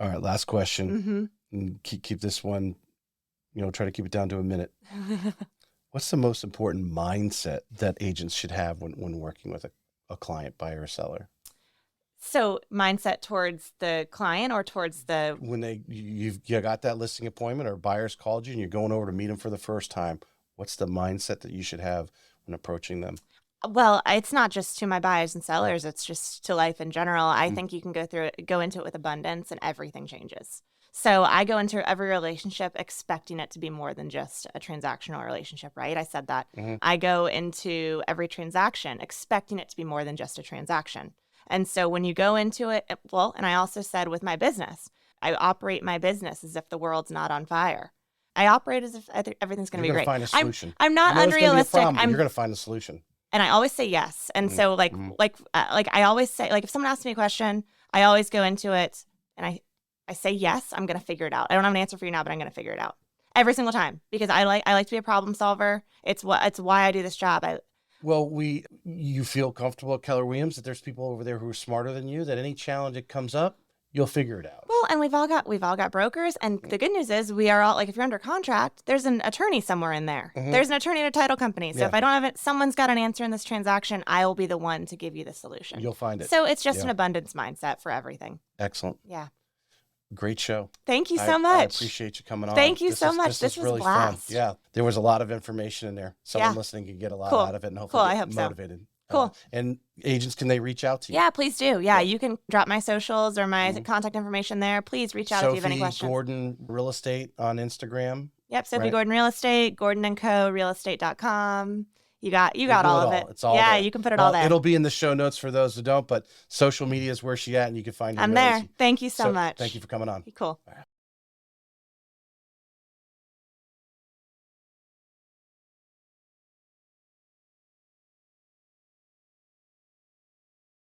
All right. Last question. Keep this one, try to keep it down to a minute. What's the most important mindset that agents should have when working with a client, buyer or seller? So mindset towards the client or towards the... When you got that listing appointment, or buyers called you and you're going over to meet them for the first time, what's the mindset that you should have when approaching them? Well, it's not just to my buyers and sellers. It's just to life in general. I think you can go into it with abundance, and everything changes. So I go into every relationship expecting it to be more than just a transactional relationship, right? I said that. I go into every transaction expecting it to be more than just a transaction. And so when you go into it, and I also said with my business, I operate my business as if the world's not on fire. I operate as if everything's going to be great. Find a solution. I'm not unrealistic. You're going to find a solution. And I always say yes. And so I always say, if someone asks me a question, I always go into it and I say, yes, I'm going to figure it out. I don't have an answer for you now, but I'm going to figure it out. every single time because I like to be a problem solver. It's why I do this job. Well, you feel comfortable at Keller Williams that there's people over there who are smarter than you, that any challenge that comes up, you'll figure it out. Well, and we've all got brokers, and the good news is we are all, like, if you're under contract, there's an attorney somewhere in there. There's an attorney at a title company. So if I don't have it, someone's got an answer in this transaction, I will be the one to give you the solution. You'll find it. So it's just an abundance mindset for everything. Excellent. Yeah. Great show. Thank you so much. I appreciate you coming on. Thank you so much. This was really blast. fun. Yeah. There was a lot of information in there. Someone listening can get a lot out of it and hopefully get motivated. Cool. And agents, can they reach out to you? Yeah, please do. Yeah, you can drop my socials or my contact information there. Please reach out if you have any questions. Sofie Gordon Real Estate on Instagram. Yep, Sofie Gordon Real Estate, gordonandco.realestate.com. You got all of it. It's all there. there. You can put it all there. It'll be in the show notes for those who don't, but social media is where she at, and you can find her. I'm there. Thank you so much. Thank you for coming on. Cool.